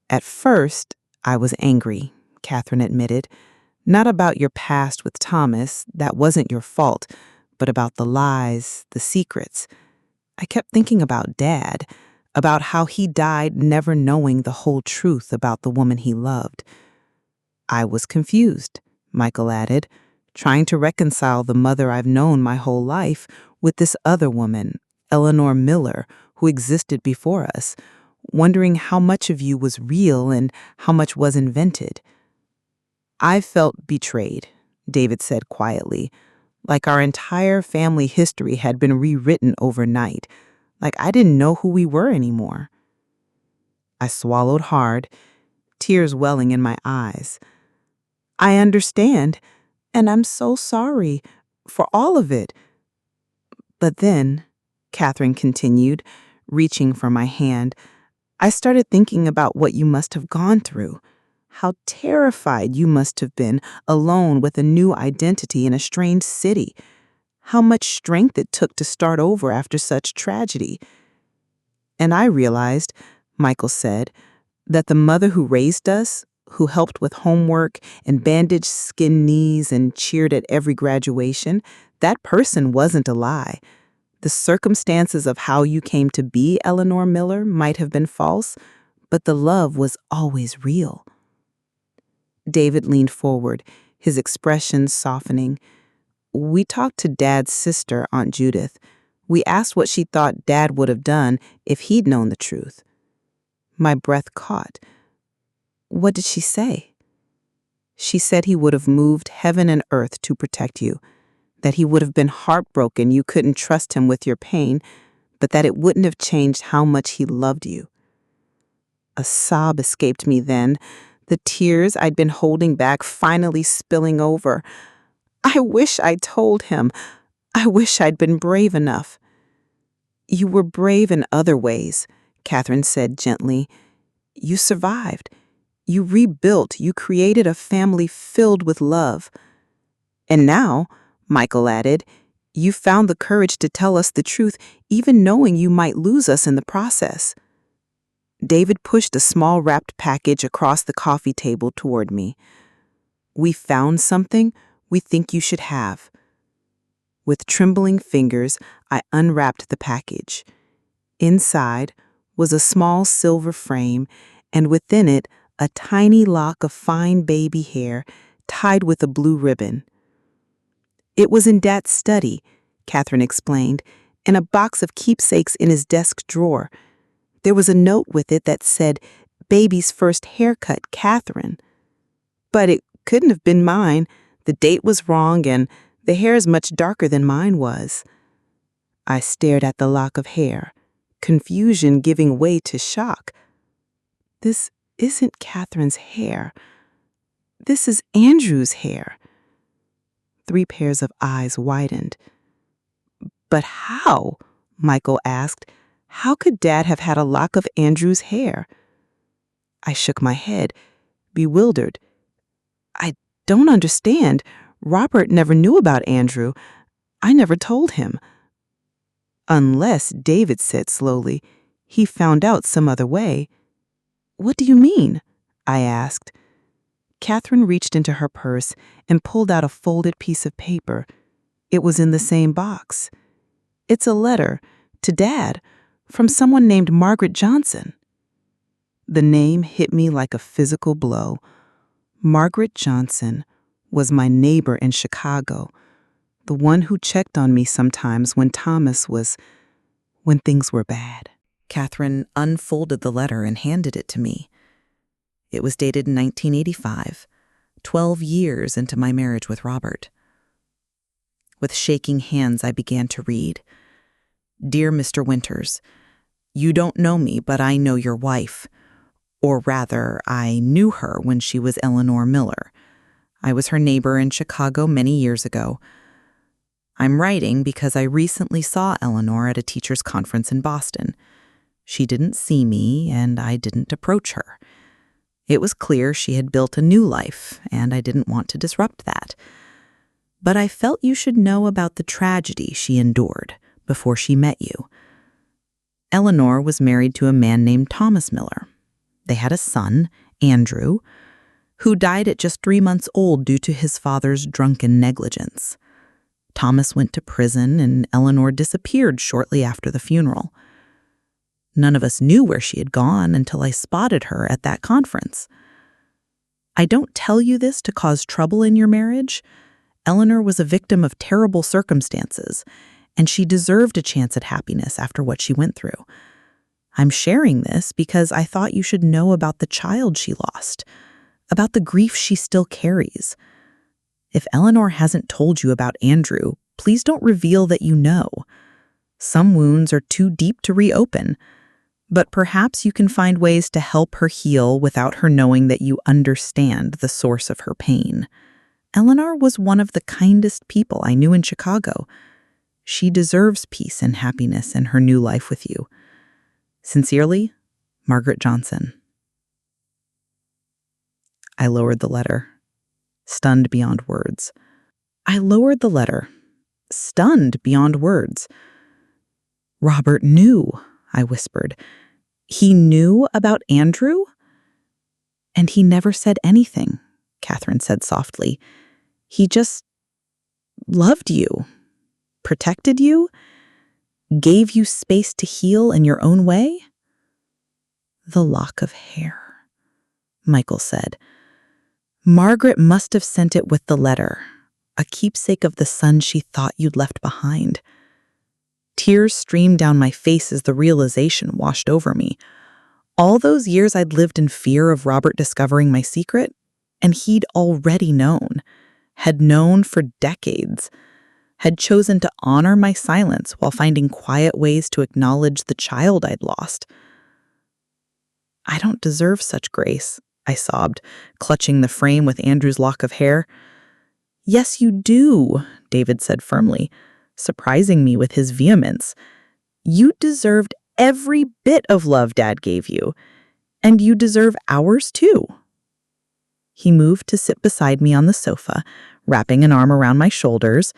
Speaker 1: "At first, I was angry," Catherine admitted. "Not about your past with Thomas, that wasn't your fault, but about the lies, the secrets. I kept thinking about Dad, about how he died never knowing the whole truth about the woman he loved. I was confused, Michael added, trying to reconcile the mother I've known my whole life with this other woman, Eleanor Miller, who existed before us, wondering how much of you was real and how much was invented. I felt betrayed, David said quietly, like our entire family history had been rewritten overnight, like I didn't know who we were anymore. I swallowed hard, tears welling in my eyes. I understand, and I'm so sorry for all of it. But then, Catherine continued, reaching for my hand, I started thinking about what you must have gone through, how terrified you must have been alone with a new identity in a strange city, how much strength it took to start over after such tragedy. And I realized, Michael said, that the mother who raised us, who helped with homework and bandaged skinned knees and cheered at every graduation, that person wasn't a lie. The circumstances of how you came to be Eleanor Miller might have been false, but the love was always real. David leaned forward, his expression softening. We talked to Dad's sister, Aunt Judith. We asked what she thought Dad would have done if he'd known the truth. My breath caught. What did she say? She said he would have moved heaven and earth to protect you, that he would have been heartbroken you couldn't trust him with your pain, but that it wouldn't have changed how much he loved you. A sob escaped me then, the tears I'd been holding back finally spilling over. I wish I'd told him. I wish I'd been brave enough. You were brave in other ways, Catherine said gently. You survived. You rebuilt. You created a family filled with love. And now, Michael added, you found the courage to tell us the truth, even knowing you might lose us in the process. David pushed a small wrapped package across the coffee table toward me. We found something we think you should have. With trembling fingers, I unwrapped the package. Inside was a small silver frame, and within it, a tiny lock of fine baby hair tied with a blue ribbon. It was in Dad's study, Catherine explained, in a box of keepsakes in his desk drawer. There was a note with it that said, Baby's first haircut, Catherine. But it couldn't have been mine. The date was wrong, and the hair is much darker than mine was. I stared at the lock of hair, confusion giving way to shock. This isn't Catherine's hair. This is Andrew's hair. 3 pairs of eyes widened. But how? Michael asked. How could Dad have had a lock of Andrew's hair? I shook my head, bewildered. I don't understand. Robert never knew about Andrew. I never told him. Unless, David said slowly, he found out some other way. What do you mean? I asked. Catherine reached into her purse and pulled out a folded piece of paper. It was in the same box. It's a letter to Dad from someone named Margaret Johnson. The name hit me like a physical blow. Margaret Johnson was my neighbor in Chicago, the one who checked on me sometimes when things were bad. Catherine unfolded the letter and handed it to me. It was dated in 1985, 12 years into my marriage with Robert. With shaking hands, I began to read. Dear Mr. Winters, you don't know me, but I know your wife. Or rather, I knew her when she was Eleanor Miller. I was her neighbor in Chicago many years ago. I'm writing because I recently saw Eleanor at a teachers' conference in Boston. She didn't see me, and I didn't approach her. It was clear she had built a new life, and I didn't want to disrupt that. But I felt you should know about the tragedy she endured before she met you. Eleanor was married to a man named Thomas Miller. They had a son, Andrew, who died at just 3 months old due to his father's drunken negligence. Thomas went to prison, and Eleanor disappeared shortly after the funeral.
Speaker 2: None of us knew where she had gone until I spotted her at that conference. I don't tell you this to cause trouble in your marriage. Eleanor was a victim of terrible circumstances, and she deserved a chance at happiness after what she went through. I'm sharing this because I thought you should know about the child she lost, about the grief she still carries. If Eleanor hasn't told you about Andrew, please don't reveal that you know. Some wounds are too deep to reopen, but perhaps you can find ways to help her heal without her knowing that you understand the source of her pain. Eleanor was one of the kindest people I knew in Chicago. She deserves peace and happiness in her new life with you. Sincerely, Margaret Johnson. I lowered the letter, stunned beyond words. Robert knew, I whispered. He knew about Andrew? And he never said anything, Catherine said softly. He just loved you, protected you, gave you space to heal in your own way? The lock of hair, Michael said. Margaret must have sent it with the letter, a keepsake of the son she thought you'd left behind. Tears streamed down my face as the realization washed over me. All those years I'd lived in fear of Robert discovering my secret, and he'd already known, had known for decades, had chosen to honor my silence while finding quiet ways to acknowledge the child I'd lost. I don't deserve such grace, I sobbed, clutching the frame with Andrew's lock of hair. Yes, you do, David said firmly, surprising me with his vehemence. You deserved every bit of love Dad gave you, and you deserve ours too. He moved to sit beside me on the sofa, wrapping an arm around my shoulders.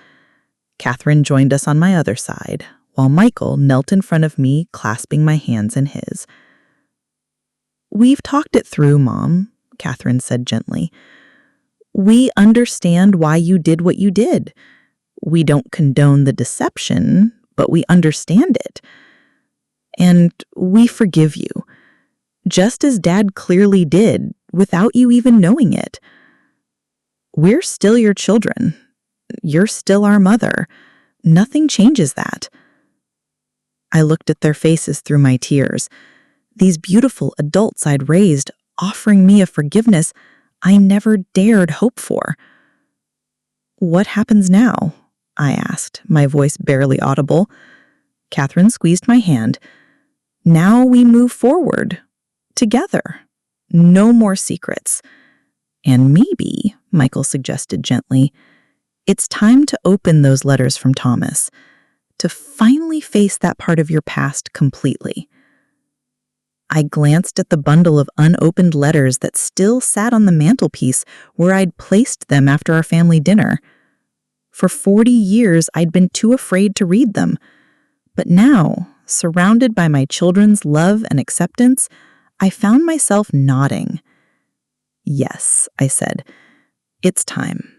Speaker 2: Catherine joined us on my other side, while Michael knelt in front of me, clasping my hands in his. We've talked it through, Mom, Catherine said gently. We understand why you did what you did. We don't condone the deception, but we understand it. And we forgive you, just as Dad clearly did, without you even knowing it. We're still your children. You're still our mother. Nothing changes that. I looked at their faces through my tears. These beautiful adults I'd raised, offering me a forgiveness I never dared hope for. What happens now? I asked, my voice barely audible. Catherine squeezed my hand. Now we move forward. Together. No more secrets. And maybe, Michael suggested gently, it's time to open those letters from Thomas, to finally face that part of your past completely. I glanced at the bundle of unopened letters that still sat on the mantelpiece where I'd placed them after our family dinner. For 40 years, I'd been too afraid to read them. But now, surrounded by my children's love and acceptance, I found myself nodding. Yes, I said, it's time.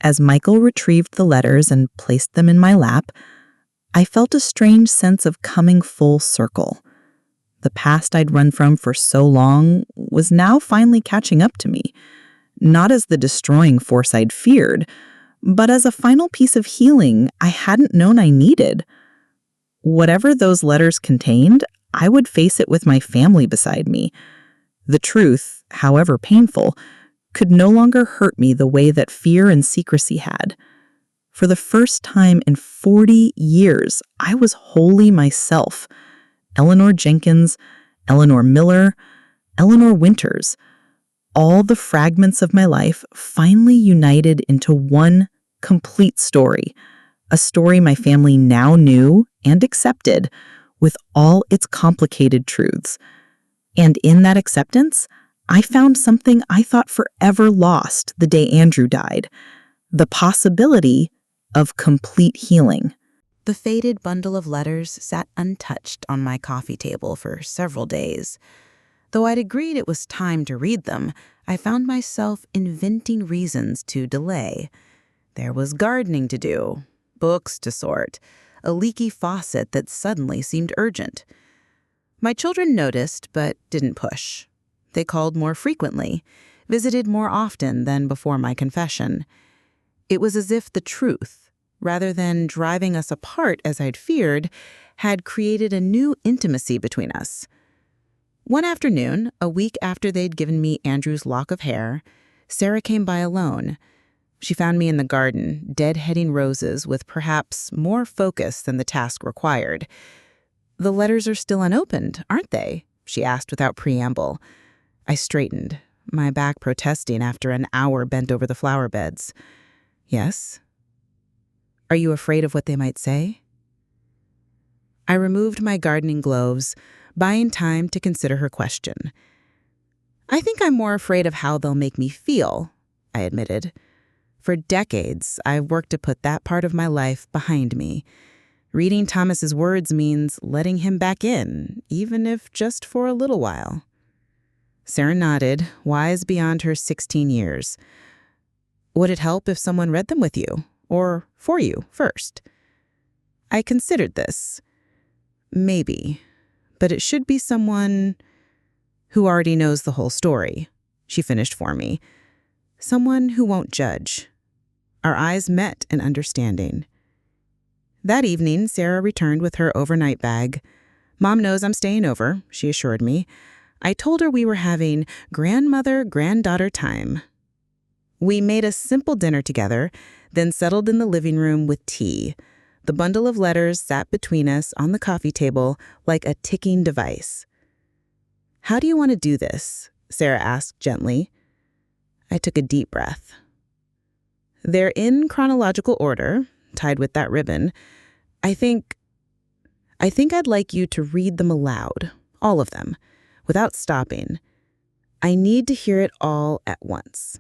Speaker 2: As Michael retrieved the letters and placed them in my lap, I felt a strange sense of coming full circle. The past I'd run from for so long was now finally catching up to me, not as the destroying force I'd feared, but as a final piece of healing I hadn't known I needed. Whatever those letters contained, I would face it with my family beside me. The truth, however painful, could no longer hurt me the way that fear and secrecy had. For the first time in 40 years, I was wholly myself. Eleanor Jenkins, Eleanor Miller, Eleanor Winters. All the fragments of my life finally united into one complete story, a story my family now knew and accepted, with all its complicated truths. And in that acceptance, I found something I thought forever lost the day Andrew died, the possibility of complete healing.
Speaker 1: The faded bundle of letters sat untouched on my coffee table for several days. Though I'd agreed it was time to read them, I found myself inventing reasons to delay. There was gardening to do, books to sort, a leaky faucet that suddenly seemed urgent. My children noticed but didn't push. They called more frequently, visited more often than before my confession. It was as if the truth, rather than driving us apart as I'd feared, had created a new intimacy between us. One afternoon, a week after they'd given me Andrew's lock of hair, Sarah came by alone. She found me in the garden, deadheading roses with perhaps more focus than the task required. "The letters are still unopened, aren't they?" she asked without preamble. I straightened, my back protesting after an hour bent over the flower beds. "Yes." "Are you afraid of what they might say?" I removed my gardening gloves, buying time to consider her question. "I think I'm more afraid of how they'll make me feel," I admitted. For decades, I've worked to put that part of my life behind me. Reading Thomas's words means letting him back in, even if just for a little while. Sarah nodded, wise beyond her 16 years. "Would it help if someone read them with you, or for you, first?" I considered this. Maybe, but it should be someone who already knows the whole story, she finished for me. Someone who won't judge. Our eyes met in understanding. That evening, Sarah returned with her overnight bag. "Mom knows I'm staying over," she assured me. I told her we were having grandmother-granddaughter time. We made a simple dinner together, then settled in the living room with tea. The bundle of letters sat between us on the coffee table like a ticking device. "How do you want to do this?" Sarah asked gently. I took a deep breath. "They're in chronological order, tied with that ribbon. I think I'd like you to read them aloud, all of them, without stopping. I need to hear it all at once."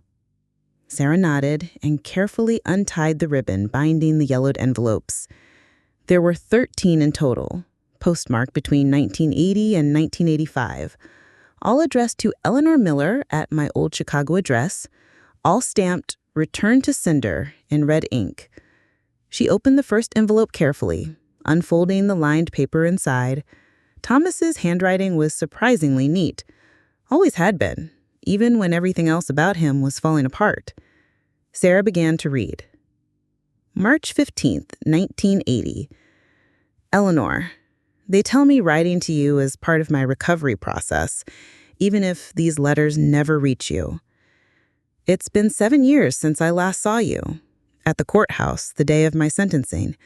Speaker 1: Sarah nodded and carefully untied the ribbon binding the yellowed envelopes. There were 13 in total, postmarked between 1980 and 1985, all addressed to Eleanor Miller at my old Chicago address, all stamped "Return to Sender" in red ink. She opened the first envelope carefully, unfolding the lined paper inside. Thomas's handwriting was surprisingly neat. Always had been, even when everything else about him was falling apart. Sarah began to read. March 15th, 1980. "Eleanor, they tell me writing to you is part of my recovery process, even if these letters never reach you. It's been 7 years since I last saw you, at the courthouse the day of my sentencing.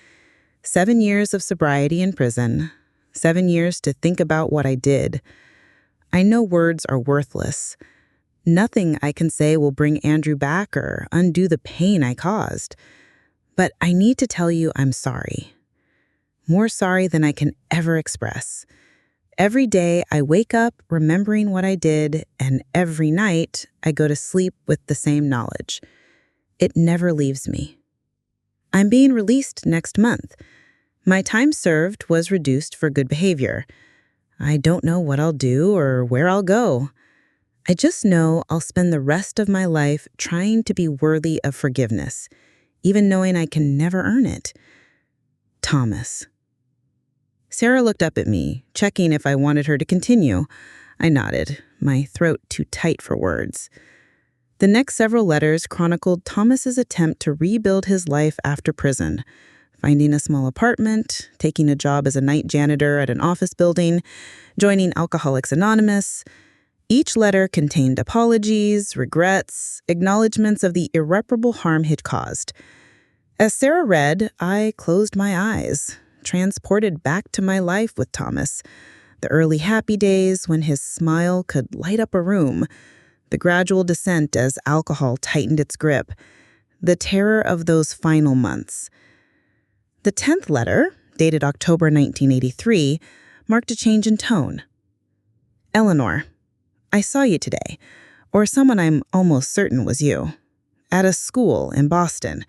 Speaker 1: 7 years of sobriety in prison, 7 years to think about what I did. I know words are worthless. Nothing I can say will bring Andrew back or undo the pain I caused. But I need to tell you I'm sorry. More sorry than I can ever express. Every day I wake up remembering what I did, and every night I go to sleep with the same knowledge. It never leaves me. I'm being released next month. My time served was reduced for good behavior. I don't know what I'll do or where I'll go. I just know I'll spend the rest of my life trying to be worthy of forgiveness, even knowing I can never earn it. Thomas." Sarah looked up at me, checking if I wanted her to continue. I nodded, my throat too tight for words. The next several letters chronicled Thomas's attempt to rebuild his life after prison, finding a small apartment, taking a job as a night janitor at an office building, joining Alcoholics Anonymous. Each letter contained apologies, regrets, acknowledgments of the irreparable harm he'd caused. As Sarah read, I closed my eyes, transported back to my life with Thomas. The early happy days when his smile could light up a room, the gradual descent as alcohol tightened its grip, the terror of those final months. The 10th letter, dated October 1983, marked a change in tone. "Eleanor, I saw you today, or someone I'm almost certain was you, at a school in Boston.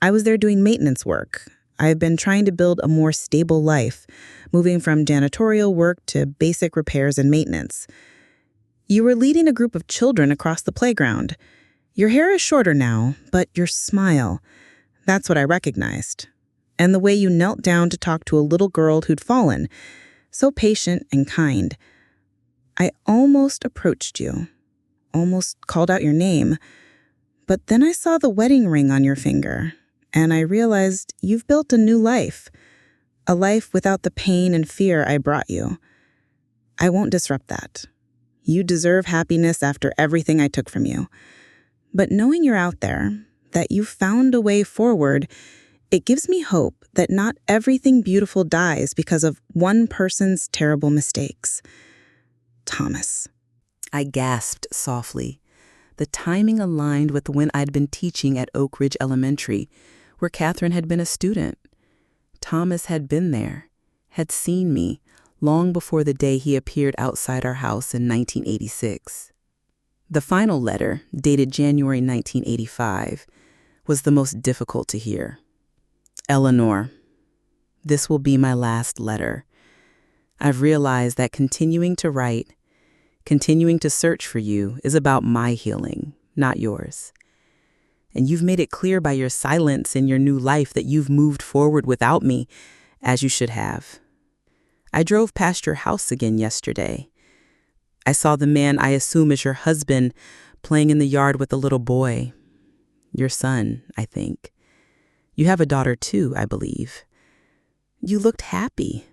Speaker 1: I was there doing maintenance work. I've been trying to build a more stable life, moving from janitorial work to basic repairs and maintenance. You were leading a group of children across the playground. Your hair is shorter now, but your smile, that's what I recognized. And the way you knelt down to talk to a little girl who'd fallen,
Speaker 3: so patient and kind. I almost approached you, almost called out your name, but then I saw the wedding ring on your finger, and I realized you've built a new life, a life without the pain and fear I brought you. I won't disrupt that. You deserve happiness after everything I took from you. But knowing you're out there, that you found a way forward, it gives me hope that not everything beautiful dies because of one person's terrible mistakes. Thomas.
Speaker 2: I gasped softly. The timing aligned with when I'd been teaching at Oak Ridge Elementary, where Catherine had been a student. Thomas had been there, had seen me, long before the day he appeared outside our house in 1986. The final letter, dated January 1985, was the most difficult to hear. Eleanor, this will be my last letter. I've realized that continuing to write, continuing to search for you is about my healing, not yours. And you've made it clear by your silence in your new life that you've moved forward without me, as you should have. I drove past your house again yesterday. I saw the man I assume is your husband playing in the yard with a little boy. Your son, I think. You have a daughter too, I believe. You looked happy.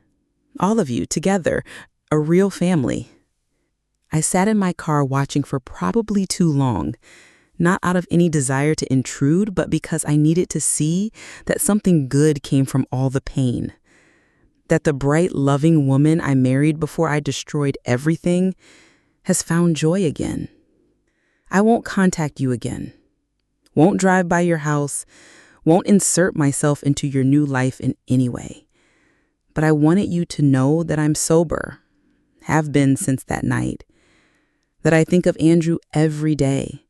Speaker 2: All of you together, a real family. I sat in my car watching for probably too long, not out of any desire to intrude, but because I needed to see that something good came from all the pain. That the bright, loving woman I married before I destroyed everything has found joy again. I won't contact you again. Won't drive by your house. Won't insert myself into your new life in any way. But I wanted you to know that I'm sober, have been since that night. That I think of Andrew every day.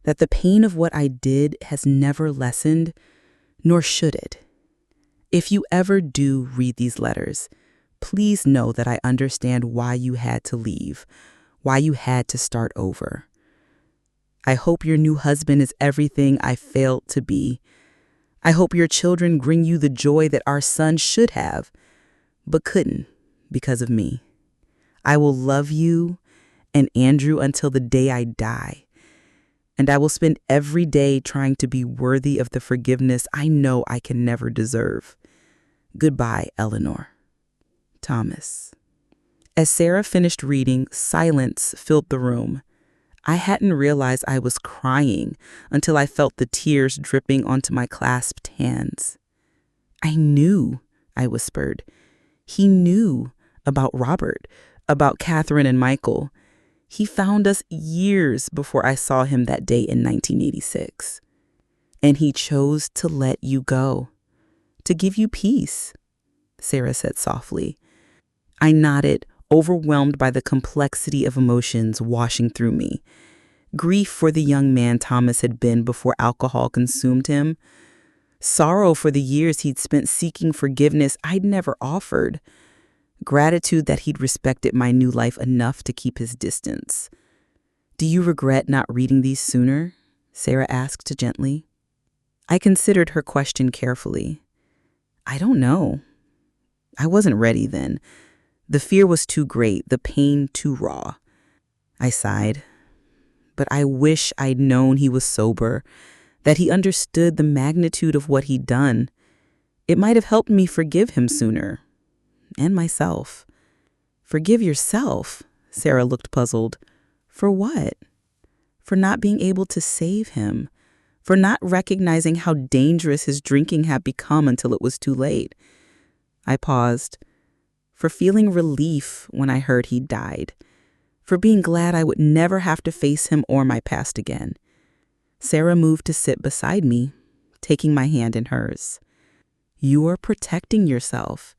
Speaker 2: That the pain of what I did has never lessened, nor should it. If you ever do read these letters, please know that I understand why you had to leave, why you had to start over. I hope your new husband is everything I failed to be. I hope your children bring you the joy that our son should have, but couldn't because of me. I will love you and Andrew until the day I die. And I will spend every day trying to be worthy of the forgiveness I know I can never deserve. Goodbye, Eleanor. Thomas. As Sarah finished reading, silence filled the room. I hadn't realized I was crying until I felt the tears dripping onto my clasped hands. I knew, I whispered. He knew about Robert, about Catherine and Michael. He found us years before I saw him that day in 1986. And he chose to let you go, to give you peace, Sarah said softly. I nodded, overwhelmed by the complexity of emotions washing through me. Grief for the young man Thomas had been before alcohol consumed him. Sorrow for the years he'd spent seeking forgiveness I'd never offered. Gratitude that he'd respected my new life enough to keep his distance. Do you regret not reading these sooner? Sarah asked gently. I considered her question carefully. I don't know. I wasn't ready then. The fear was too great, the pain too raw. I sighed. But I wish I'd known he was sober, that he understood the magnitude of what he'd done. It might have helped me forgive him sooner. And myself. Forgive yourself? Sarah looked puzzled. For what? For not being able to save him. For not recognizing how dangerous his drinking had become until it was too late. I paused. For feeling relief when I heard he'd died. For being glad I would never have to face him or my past again. Sarah moved to sit beside me, taking my hand in hers. You're protecting yourself.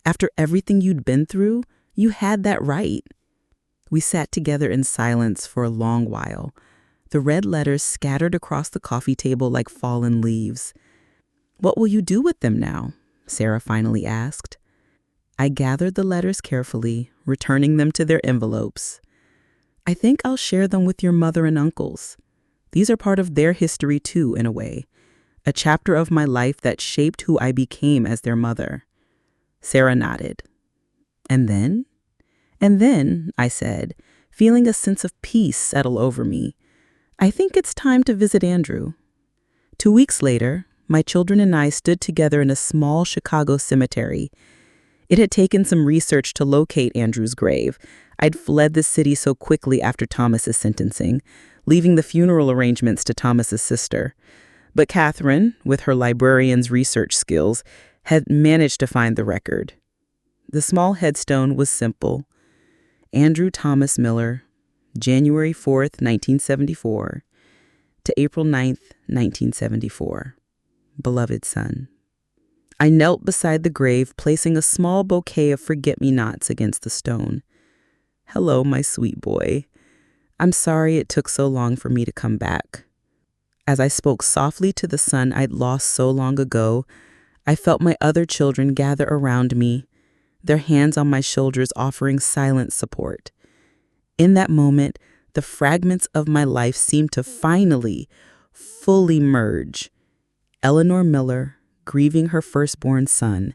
Speaker 2: After everything you'd been through, you had that right. We sat together in silence for a long while, the red letters scattered across the coffee table like fallen leaves. What will you do with them now? Sarah finally asked. I gathered the letters carefully, returning them to their envelopes. I think I'll share them with your mother and uncles. These are part of their history too, in a way. A chapter of my life that shaped who I became as their mother. Sarah nodded.
Speaker 3: And then? And then, I said, feeling a sense of peace settle over me, I think it's time to visit Andrew. 2 weeks later, my children and I stood together in a small Chicago cemetery. It had taken some research to locate Andrew's grave. I'd fled the city so quickly after Thomas's sentencing, leaving the funeral arrangements to Thomas's sister. But Catherine, with her librarian's research skills, had managed to find the record. The small headstone was simple. Andrew Thomas Miller, January 4th, 1974, to April 9th, 1974. Beloved son. I knelt beside the grave, placing a small bouquet of forget-me-nots against the stone. Hello, my sweet boy. I'm sorry it took so long for me to come back. As I spoke softly to the son I'd lost so long ago, I felt my other children gather around me, their hands on my shoulders offering silent support. In that moment, the fragments of my life seemed to finally, fully merge. Eleanor Miller, grieving her firstborn son,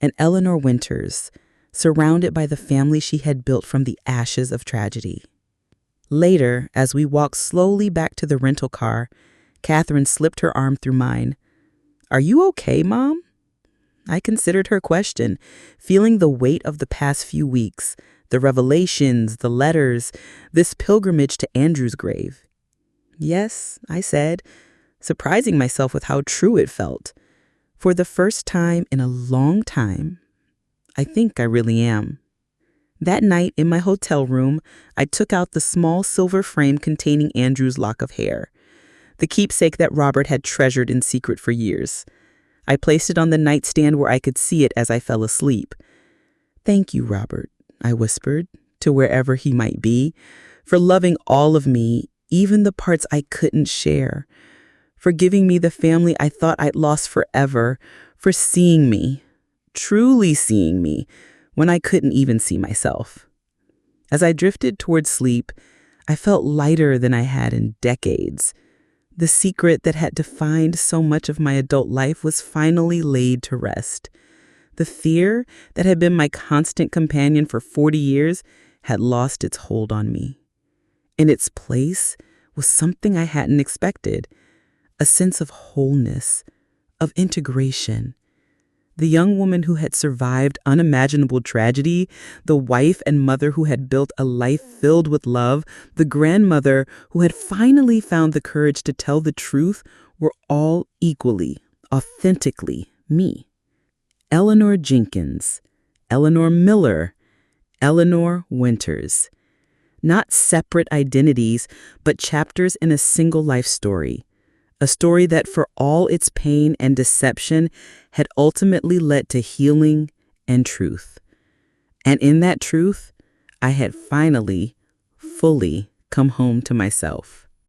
Speaker 3: and Eleanor Winters, surrounded by the family she had built from the ashes of tragedy. Later, as we walked slowly back to the rental car, Catherine slipped her arm through mine. "Are you okay, Mom?" I considered her question, feeling the weight of the past few weeks, the revelations, the letters, this pilgrimage to Andrew's grave. "Yes," I said, surprising myself with how true it felt. For the first time in a long time, I think I really am. That night in my hotel room, I took out the small silver frame containing Andrew's lock of hair, the keepsake that Robert had treasured in secret for years. I placed it on the nightstand where I could see it as I fell asleep. "Thank you, Robert," I whispered, to wherever he might be, "for loving all of me, even the parts I couldn't share, for giving me the family I thought I'd lost forever, for seeing me, truly seeing me, when I couldn't even see myself." As I drifted toward sleep, I felt lighter than I had in decades. The secret that had defined so much of my adult life was finally laid to rest. The fear that had been my constant companion for 40 years had lost its hold on me. In its place was something I hadn't expected, a sense of wholeness, of integration. The young woman who had survived unimaginable tragedy, the wife and mother who had built a life filled with love, the grandmother who had finally found the courage to tell the truth, were all equally, authentically me. Eleanor Jenkins, Eleanor Miller, Eleanor Winters. Not separate identities, but chapters in a single life story. A story that, for all its pain and deception, had ultimately led to healing and truth. And in that truth, I had finally, fully come home to myself.